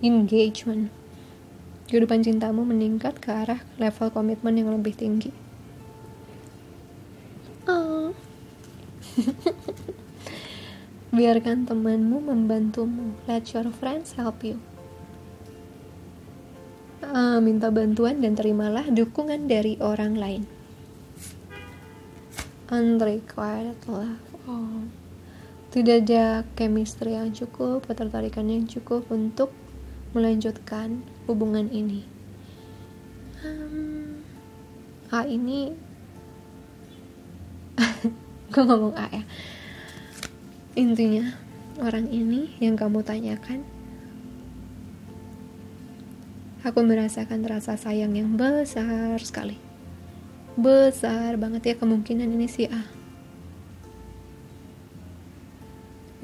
Engagement. Kehidupan cintamu meningkat ke arah level komitmen yang lebih tinggi. Biarkan temanmu membantumu. Let your friends help you. Minta bantuan dan terimalah dukungan dari orang lain. Unrequited love. Tidak ada chemistry yang cukup, ketertarikan yang cukup untuk melanjutkan hubungan ini. A ini gue ngomong A ya. Intinya orang ini yang kamu tanyakan, aku merasakan rasa sayang yang besar sekali, besar banget ya. Kemungkinan ini si A,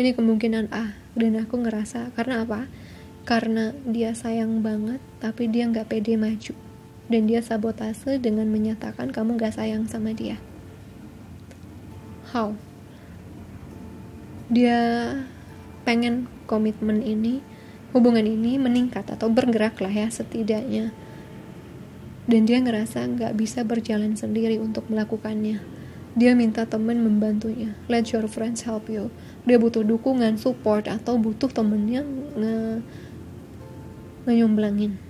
ini kemungkinan A. Dan aku ngerasa karena apa? Karena dia sayang banget tapi dia gak pede maju, dan dia sabotase dengan menyatakan kamu gak sayang sama dia. How? Dia pengen komitmen ini, hubungan ini meningkat atau bergerak lah ya setidaknya. Dan dia ngerasa gak bisa berjalan sendiri untuk melakukannya. Dia minta teman membantunya. Let your friends help you. Dia butuh dukungan, support, atau butuh temen yang ngenyomblangin.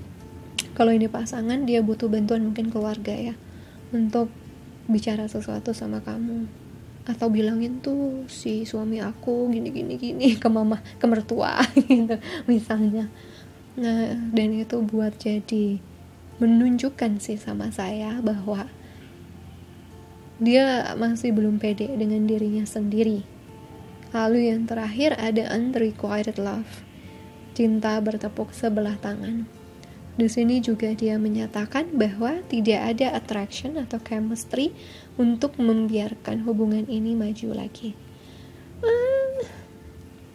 Kalau ini pasangan, dia butuh bantuan mungkin keluarga ya, untuk bicara sesuatu sama kamu, atau bilangin tuh si suami aku gini ke mama, ke mertua gitu misalnya. Nah, dan itu buat jadi menunjukkan sih sama saya bahwa dia masih belum pede dengan dirinya sendiri. Lalu yang terakhir ada unrequited love, cinta bertepuk sebelah tangan. Di sini juga dia menyatakan bahwa tidak ada attraction atau chemistry untuk membiarkan hubungan ini maju lagi.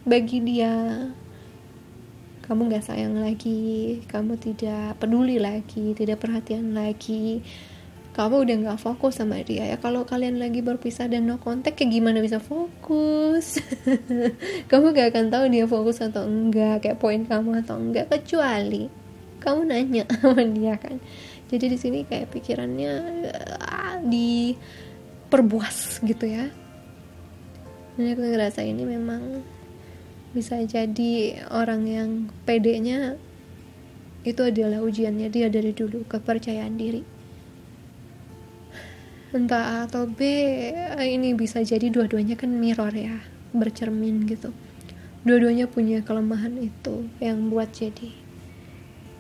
Bagi dia, kamu gak sayang lagi, kamu tidak peduli lagi, tidak perhatian lagi, kamu udah nggak fokus sama dia ya. Kalau kalian lagi berpisah dan no contact, kayak gimana bisa fokus? Kamu gak akan tahu dia fokus atau enggak, kayak poin kamu atau enggak, kecuali kamu nanya sama dia kan. Jadi di sini kayak pikirannya diperbuas gitu ya. Jadi aku ngerasa ini memang bisa jadi orang yang pedenya itu adalah ujiannya dia dari dulu, kepercayaan diri. Entah A atau B, ini bisa jadi dua-duanya kan mirror ya, bercermin gitu. Dua-duanya punya kelemahan itu yang buat jadi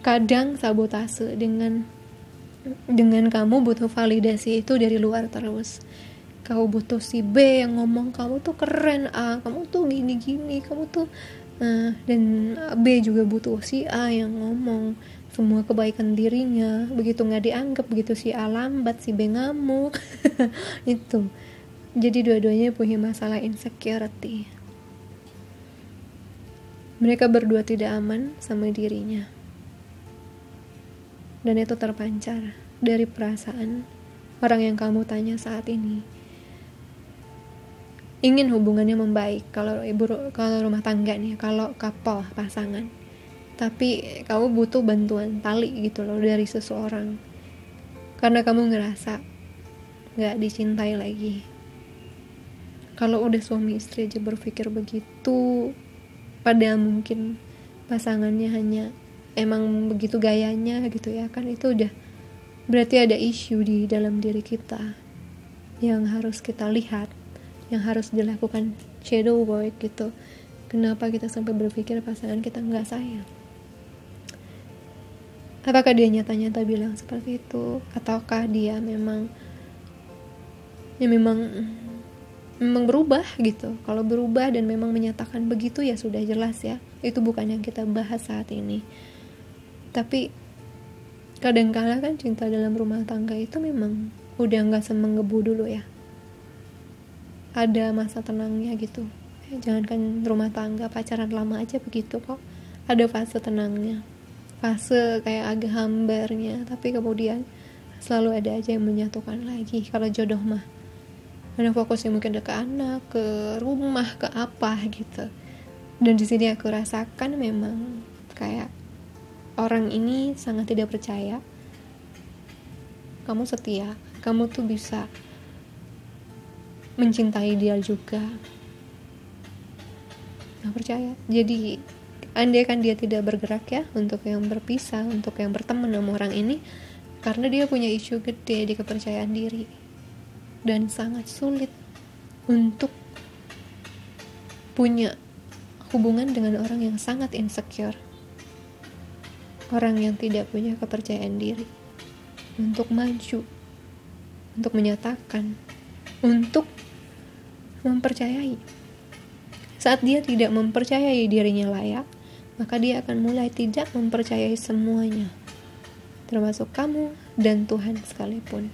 kadang sabotase dengan kamu butuh validasi itu dari luar terus. Kamu butuh si B yang ngomong kamu tuh keren A, kamu tuh gini-gini, kamu tuh dan B juga butuh si A yang ngomong semua kebaikan dirinya. Begitu nggak dianggap, begitu si A lambat, si B ngamuk. Itu jadi dua-duanya punya masalah insecurity. Mereka berdua tidak aman sama dirinya, dan itu terpancar dari perasaan orang yang kamu tanya saat ini. Ingin hubungannya membaik kalau rumah tangga nih, kalau couple, pasangan, tapi kamu butuh bantuan tali gitu loh dari seseorang karena kamu ngerasa gak dicintai lagi. Kalau udah suami istri aja berpikir begitu, padahal mungkin pasangannya hanya emang begitu gayanya gitu ya kan, itu udah berarti ada isu di dalam diri kita yang harus kita lihat, yang harus dilakukan shadow work gitu. Kenapa kita sampai berpikir pasangan kita nggak sayang? Apakah dia nyata-nyata bilang seperti itu, ataukah dia memang berubah gitu? Kalau berubah dan memang menyatakan begitu ya sudah jelas ya, itu bukan yang kita bahas saat ini. Tapi kadang-kala kan cinta dalam rumah tangga itu memang udah nggak semenggebu dulu ya. Ada masa tenangnya gitu. Jangankan rumah tangga, pacaran lama aja begitu kok. Ada fase tenangnya, fase kayak agak hambarnya, tapi kemudian selalu ada aja yang menyatukan lagi. Kalau jodoh mah ada fokusnya mungkin ke anak, ke rumah, ke apa gitu. Dan di sini aku rasakan memang kayak orang ini sangat tidak percaya kamu setia, kamu tuh bisa mencintai dia juga. Nggak percaya. Jadi andai kan dia tidak bergerak ya untuk yang berpisah, untuk yang berteman sama orang ini, karena dia punya isu gede di kepercayaan diri dan sangat sulit untuk punya hubungan dengan orang yang sangat insecure, orang yang tidak punya kepercayaan diri untuk maju, untuk menyatakan, untuk mempercayai. Saat dia tidak mempercayai dirinya layak, maka dia akan mulai tidak mempercayai semuanya, termasuk kamu dan Tuhan sekalipun.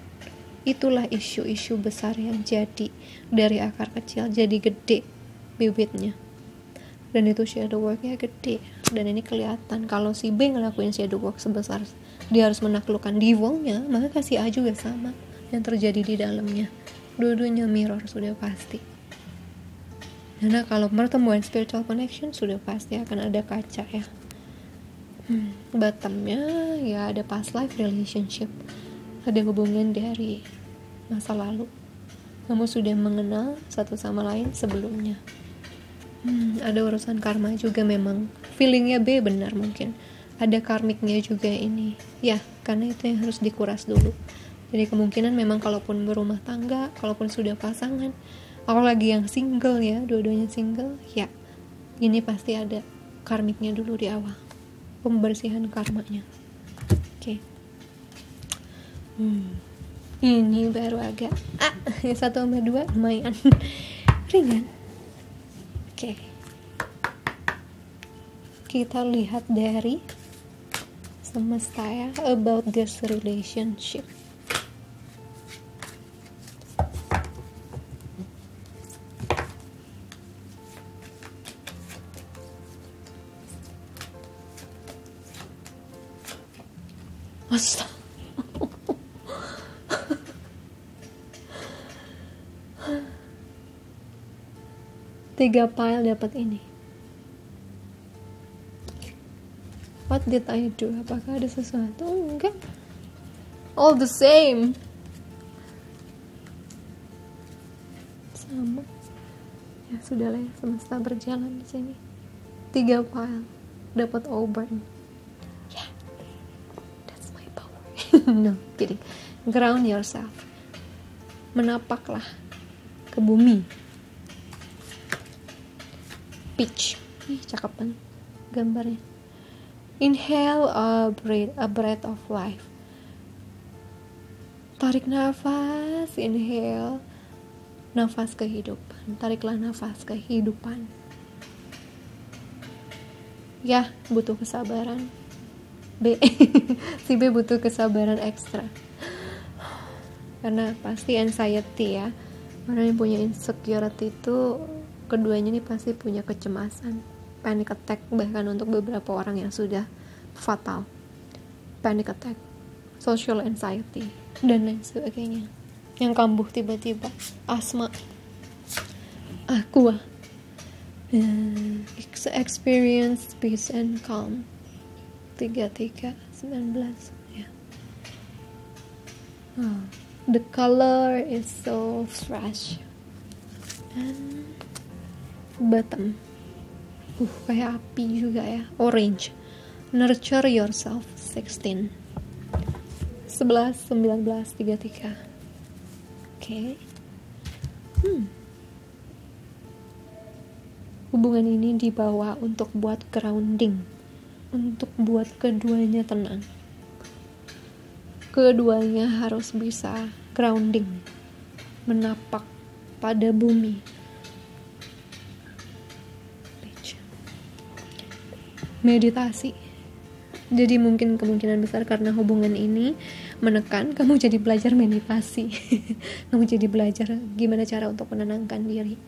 Itulah isu-isu besar yang jadi dari akar kecil jadi gede bibitnya. Dan itu shadow worknya gede. Dan ini kelihatan kalau si B ngelakuin shadow work sebesar dia harus menaklukkan devilnya, maka kasih A juga sama yang terjadi di dalamnya. Dua-duanya mirror sudah pasti. Karena kalau pertemuan spiritual connection sudah pasti akan ada kaca ya. Bottomnya ya ada past life relationship, ada hubungan dari masa lalu. Kamu sudah mengenal satu sama lain sebelumnya. Ada urusan karma juga memang. Feelingnya B benar mungkin. Ada karmiknya juga ini. Ya, karena itu yang harus dikuras dulu. Jadi kemungkinan memang kalaupun berumah tangga, kalaupun sudah pasangan, apalagi yang single ya, dua-duanya single, ya ini pasti ada karmiknya dulu di awal. Pembersihan karmanya. Oke. Ini baru agak 1 sama 2 lumayan ringan. Oke. Kita lihat dari semesta ya, about this relationship. 3 pile dapat ini. What did I do? Apakah ada sesuatu? Enggak. All the same. Sama. Ya sudahlah ya, semesta berjalan di sini. 3 pile dapat Auburn. Yeah, that's my power. No, kidding. Ground yourself. Menapaklah ke bumi. Peach. Ih, cakep banget gambarnya. Inhale a breath of life. Tarik nafas, inhale. Nafas kehidupan. Tariklah nafas kehidupan. Ya, butuh kesabaran. B. Si B butuh kesabaran ekstra. Karena pasti anxiety ya. Orang yang punya insecurity itu keduanya ini pasti punya kecemasan. Panic attack bahkan untuk beberapa orang yang sudah fatal. Panic attack, social anxiety, dan lain sebagainya. Yang kambuh tiba-tiba, asma, aqua, experience peace and calm. 33:19 ya. The color is so fresh. And bottom, kayak api juga ya, orange. Nurture yourself. 16 11 19 33. Oke. Hubungan ini dibawa untuk buat grounding, untuk buat keduanya tenang. Keduanya harus bisa grounding, menapak pada bumi. Meditasi. Jadi mungkin kemungkinan besar karena hubungan ini menekan, kamu jadi belajar meditasi. Kamu jadi belajar gimana cara untuk menenangkan diri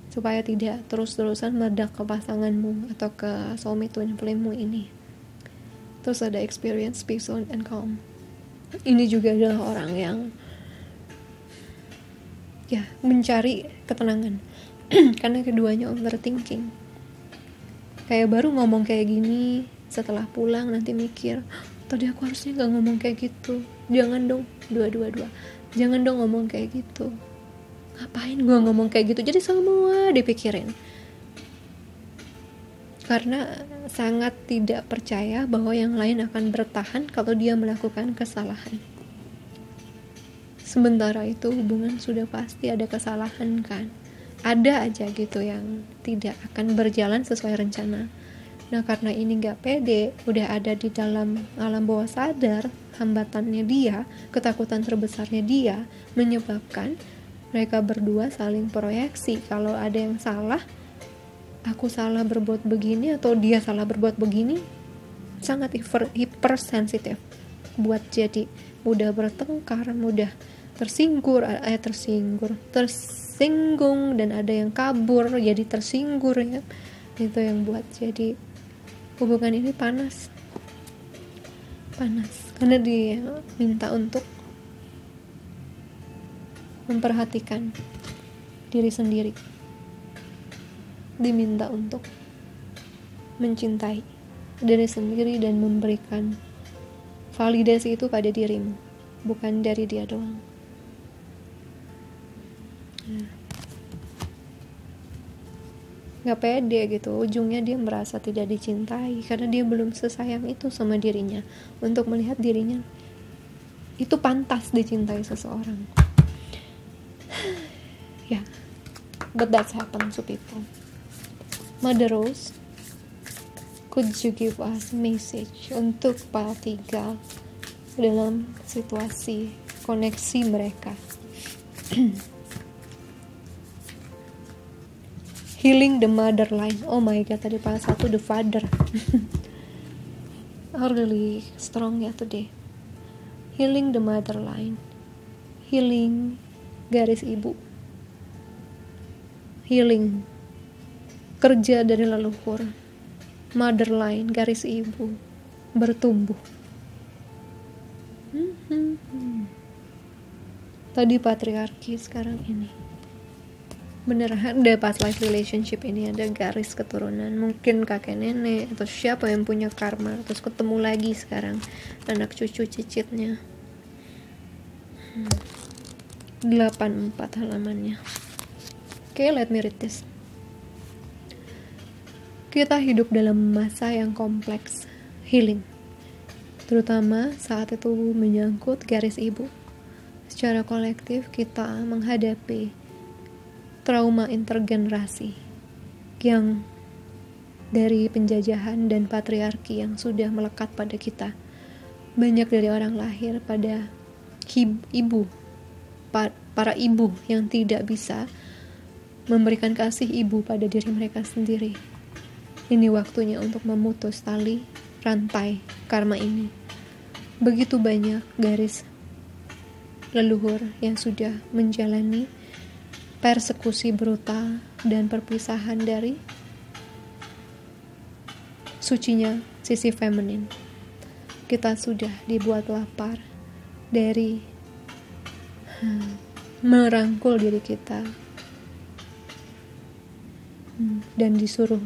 supaya tidak terus-terusan meledak ke pasanganmu atau ke soulmate twin flame-mu ini. Terus ada experience peace and calm. Ini juga adalah orang yang ya mencari ketenangan. Karena keduanya overthinking. Kayak baru ngomong kayak gini, setelah pulang nanti mikir, tadi aku harusnya gak ngomong kayak gitu. Jangan dong, dua. Jangan dong ngomong kayak gitu. Ngapain gue ngomong kayak gitu? Jadi semua dipikirin. Karena sangat tidak percaya bahwa yang lain akan bertahan kalau dia melakukan kesalahan. Sementara itu hubungan sudah pasti ada kesalahan kan. Ada aja gitu yang tidak akan berjalan sesuai rencana. Nah karena ini gak pede, udah ada di dalam alam bawah sadar, hambatannya dia, ketakutan terbesarnya dia, menyebabkan mereka berdua saling proyeksi. Kalau ada yang salah, aku salah berbuat begini atau dia salah berbuat begini, sangat hipersensitif buat jadi mudah bertengkar, mudah tersinggung, dan ada yang kabur jadi tersinggur ya. Itu yang buat jadi hubungan ini panas karena dia minta untuk memperhatikan diri sendiri, diminta untuk mencintai diri sendiri dan memberikan validasi itu pada dirimu, bukan dari dia doang. Gak pede gitu, ujungnya dia merasa tidak dicintai karena dia belum sesayang itu sama dirinya untuk melihat dirinya itu pantas dicintai seseorang. Yeah, but that's happened to people. Mother Rose, could you give us message untuk para tiga dalam situasi koneksi mereka? Healing the mother line. Oh my god, tadi part 1 the father. Really strong ya today. Healing the mother line. Healing garis ibu. Healing kerja dari leluhur. Mother line, garis ibu bertumbuh. Tadi patriarki, sekarang ini bener ada past life relationship ini, ada garis keturunan, mungkin kakek nenek atau siapa yang punya karma, terus ketemu lagi sekarang anak cucu cicitnya. 84 halamannya. Oke, let me read this. Kita hidup dalam masa yang kompleks, healing, terutama saat itu menyangkut garis ibu. Secara kolektif kita menghadapi trauma intergenerasi yang dari penjajahan dan patriarki yang sudah melekat pada kita. Banyak dari orang lahir pada para ibu yang tidak bisa memberikan kasih ibu pada diri mereka sendiri. Ini waktunya untuk memutus tali rantai karma ini. Begitu banyak garis leluhur yang sudah menjalani persekusi brutal dan perpisahan dari sucinya sisi feminin. Kita sudah dibuat lapar dari merangkul diri kita dan disuruh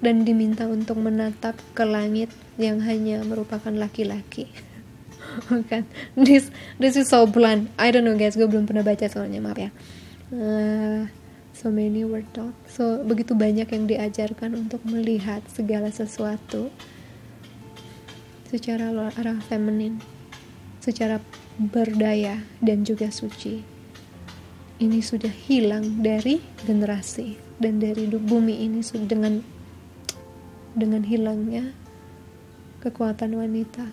dan diminta untuk menatap ke langit yang hanya merupakan laki-laki. Bukan, this is so blunt. I don't know guys, gue belum pernah baca soalnya, maaf ya. So many were taught. So begitu banyak yang diajarkan untuk melihat segala sesuatu secara arah feminin, secara berdaya dan juga suci. Ini sudah hilang dari generasi dan dari bumi ini dengan hilangnya kekuatan wanita.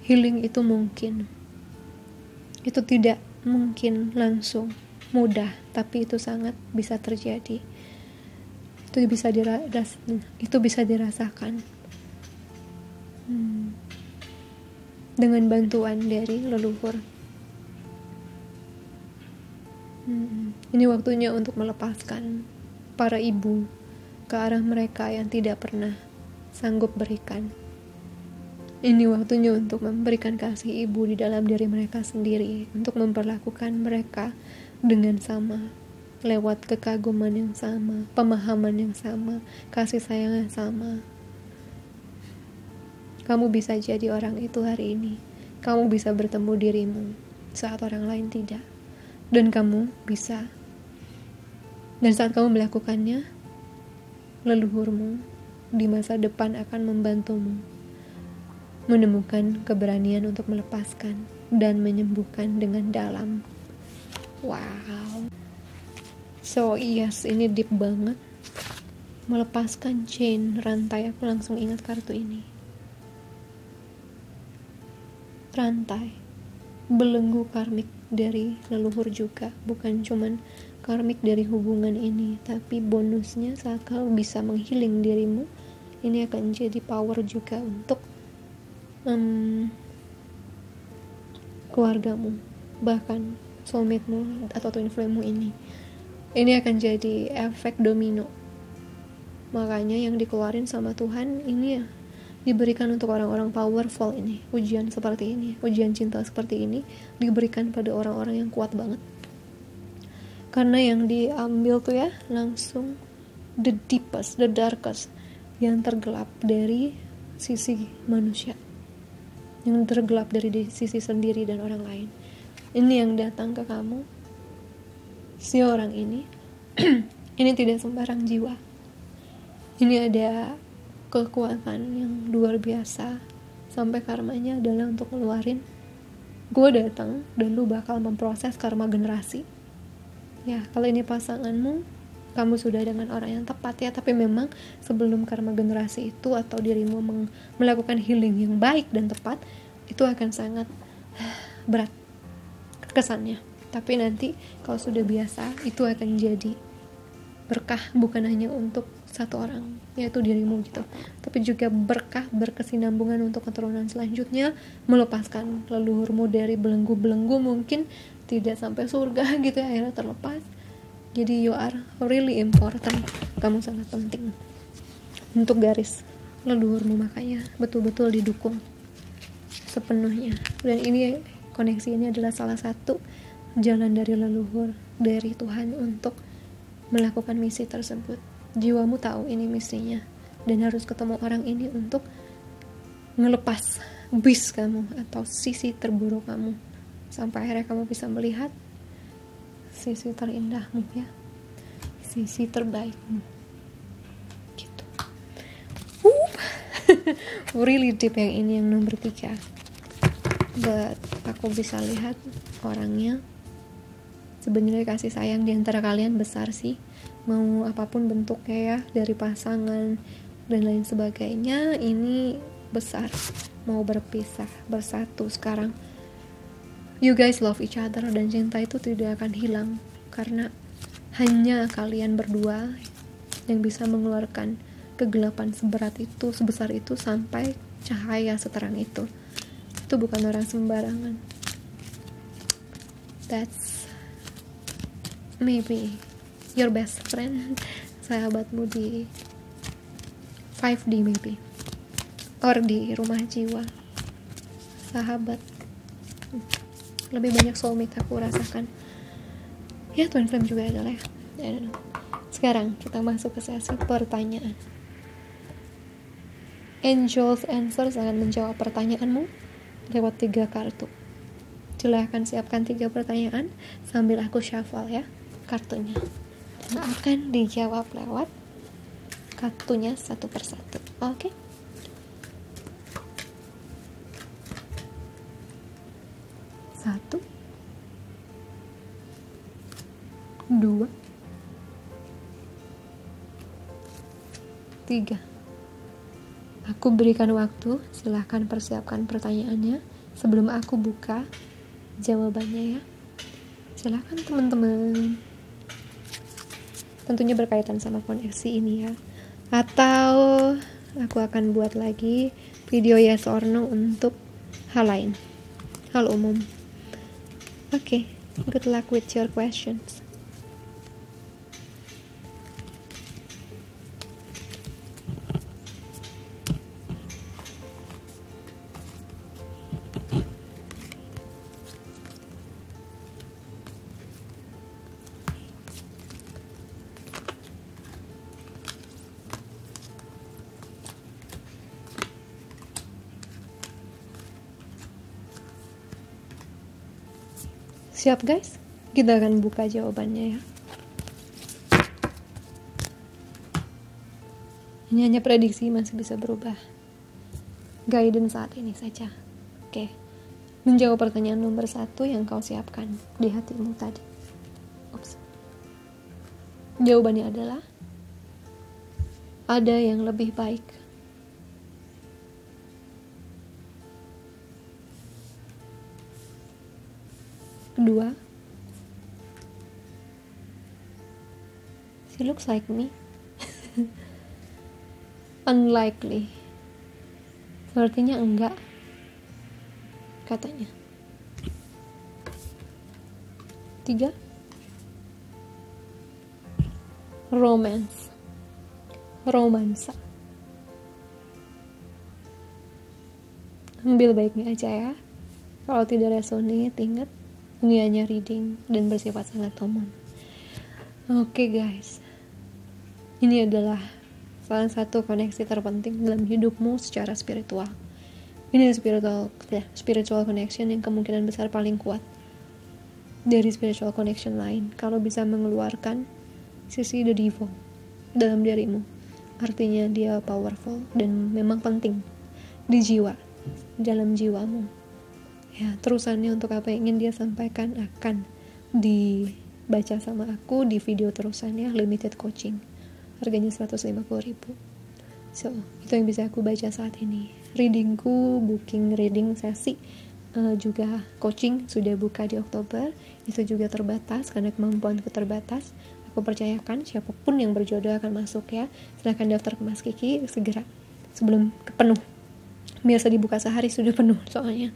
Healing itu mungkin. Itu tidak mungkin langsung mudah, tapi itu sangat bisa terjadi. Itu bisa dirasakan dengan bantuan dari leluhur. Ini waktunya untuk melepaskan para ibu ke arah mereka yang tidak pernah sanggup berikan. Ini waktunya untuk memberikan kasih ibu di dalam diri mereka sendiri, untuk memperlakukan mereka dengan sama, lewat kekaguman yang sama, pemahaman yang sama, kasih sayang yang sama. Kamu bisa jadi orang itu hari ini. Kamu bisa bertemu dirimu saat orang lain tidak. Dan kamu bisa. Dan saat kamu melakukannya, leluhurmu di masa depan akan membantumu menemukan keberanian untuk melepaskan dan menyembuhkan dengan dalam. Wow. So yes, ini deep banget. Melepaskan chain, rantai. Aku langsung ingat kartu ini. Rantai, belenggu karmik dari leluhur juga. Bukan cuman karmik dari hubungan ini, tapi bonusnya saat kamu bisa menghealing dirimu, ini akan jadi power juga untuk keluargamu, bahkan soulmate-mu atau twin flame-mu ini akan jadi efek domino. Makanya yang dikeluarin sama Tuhan ini ya diberikan untuk orang-orang powerful ini. Ujian seperti ini, ujian cinta seperti ini diberikan pada orang-orang yang kuat banget. Karena yang diambil tuh ya langsung the deepest, the darkest, yang tergelap dari sisi manusia, yang tergelap dari sisi sendiri dan orang lain. Ini yang datang ke kamu, si orang ini. Ini tidak sembarang jiwa. Ini ada kekuatan yang luar biasa. Sampai karmanya adalah untuk ngeluarin, gue datang dan lu bakal memproses karma generasi. Ya, kalau ini pasanganmu, kamu sudah dengan orang yang tepat ya. Tapi memang sebelum karma generasi itu atau dirimu melakukan healing yang baik dan tepat, itu akan sangat berat kesannya. Tapi nanti kalau sudah biasa, itu akan jadi berkah, bukan hanya untuk satu orang, yaitu dirimu gitu, tapi juga berkah, berkesinambungan untuk keturunan selanjutnya. Melepaskan leluhurmu dari belenggu-belenggu, mungkin tidak sampai surga gitu ya, akhirnya terlepas. Jadi you are really important. Kamu sangat penting untuk garis leluhurmu, makanya betul-betul didukung sepenuhnya. Dan ini koneksi ini adalah salah satu jalan dari leluhur, dari Tuhan untuk melakukan misi tersebut. Jiwamu tahu ini misinya, dan harus ketemu orang ini untuk ngelepas bis kamu atau sisi terburuk kamu, sampai akhirnya kamu bisa melihat sisi terindahmu ya, sisi terbaikmu gitu. Really deep yang ini, yang nomor 3. But aku bisa lihat orangnya sebenarnya kasih sayang di antara kalian besar sih, mau apapun bentuknya ya, dari pasangan dan lain sebagainya, ini besar. Mau berpisah, bersatu sekarang. You guys love each other, dan cinta itu tidak akan hilang, karena hanya kalian berdua yang bisa mengeluarkan kegelapan seberat itu, sebesar itu, sampai cahaya seterang itu. Itu bukan orang sembarangan. That's maybe your best friend, sahabatmu di 5D maybe, or di rumah jiwa. Sahabat, lebih banyak soulmate aku rasakan ya. Twin flame juga adalah ya. Sekarang kita masuk ke sesi pertanyaan. Angels Answers akan menjawab pertanyaanmu lewat 3 kartu. Silahkan siapkan 3 pertanyaan sambil aku shuffle ya kartunya, dan akan dijawab lewat kartunya satu persatu. Oke? 1, 2, 3. Aku berikan waktu, silahkan persiapkan pertanyaannya sebelum aku buka jawabannya ya. Silahkan teman-teman. Tentunya berkaitan sama koneksi ini ya. Atau aku akan buat lagi video yes or no untuk hal lain, hal umum. Oke, good luck with your questions. Siap guys? Kita akan buka jawabannya ya. Ini hanya prediksi, masih bisa berubah. Guidance saat ini saja. Oke. Menjawab pertanyaan nomor 1 yang kau siapkan di hatimu tadi. Oops. Jawabannya adalah ada yang lebih baik. Kedua, she looks like me. Unlikely. Sepertinya enggak, katanya. 3, romansa. Ambil baiknya aja ya. Kalau tidak resonate, ingat ini hanya reading dan bersifat sangat umum. Oke guys, ini adalah salah satu koneksi terpenting dalam hidupmu secara spiritual. Ini spiritual connection yang kemungkinan besar paling kuat dari spiritual connection lain. Kalau bisa mengeluarkan sisi the devil dalam dirimu, artinya dia powerful dan memang penting di jiwa, dalam jiwamu ya. Terusannya untuk apa yang ingin dia sampaikan akan dibaca sama aku di video terusannya, limited coaching, harganya 150.000. So, itu yang bisa aku baca saat ini. Readingku, booking reading sesi, juga coaching sudah buka di Oktober. Itu juga terbatas karena kemampuanku terbatas. Aku percayakan siapapun yang berjodoh akan masuk ya. Silahkan daftar ke Mas Kiki segera sebelum penuh. Biasa dibuka sehari sudah penuh soalnya.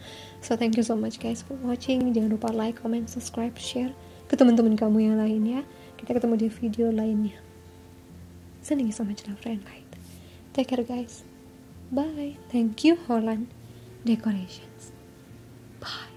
So thank you so much guys for watching. Jangan lupa like, comment, subscribe, share ke teman-teman kamu yang lain ya. Kita ketemu di video lainnya. Sending you so much love and light. Take care guys. Bye. Thank you Holland Decorations. Bye.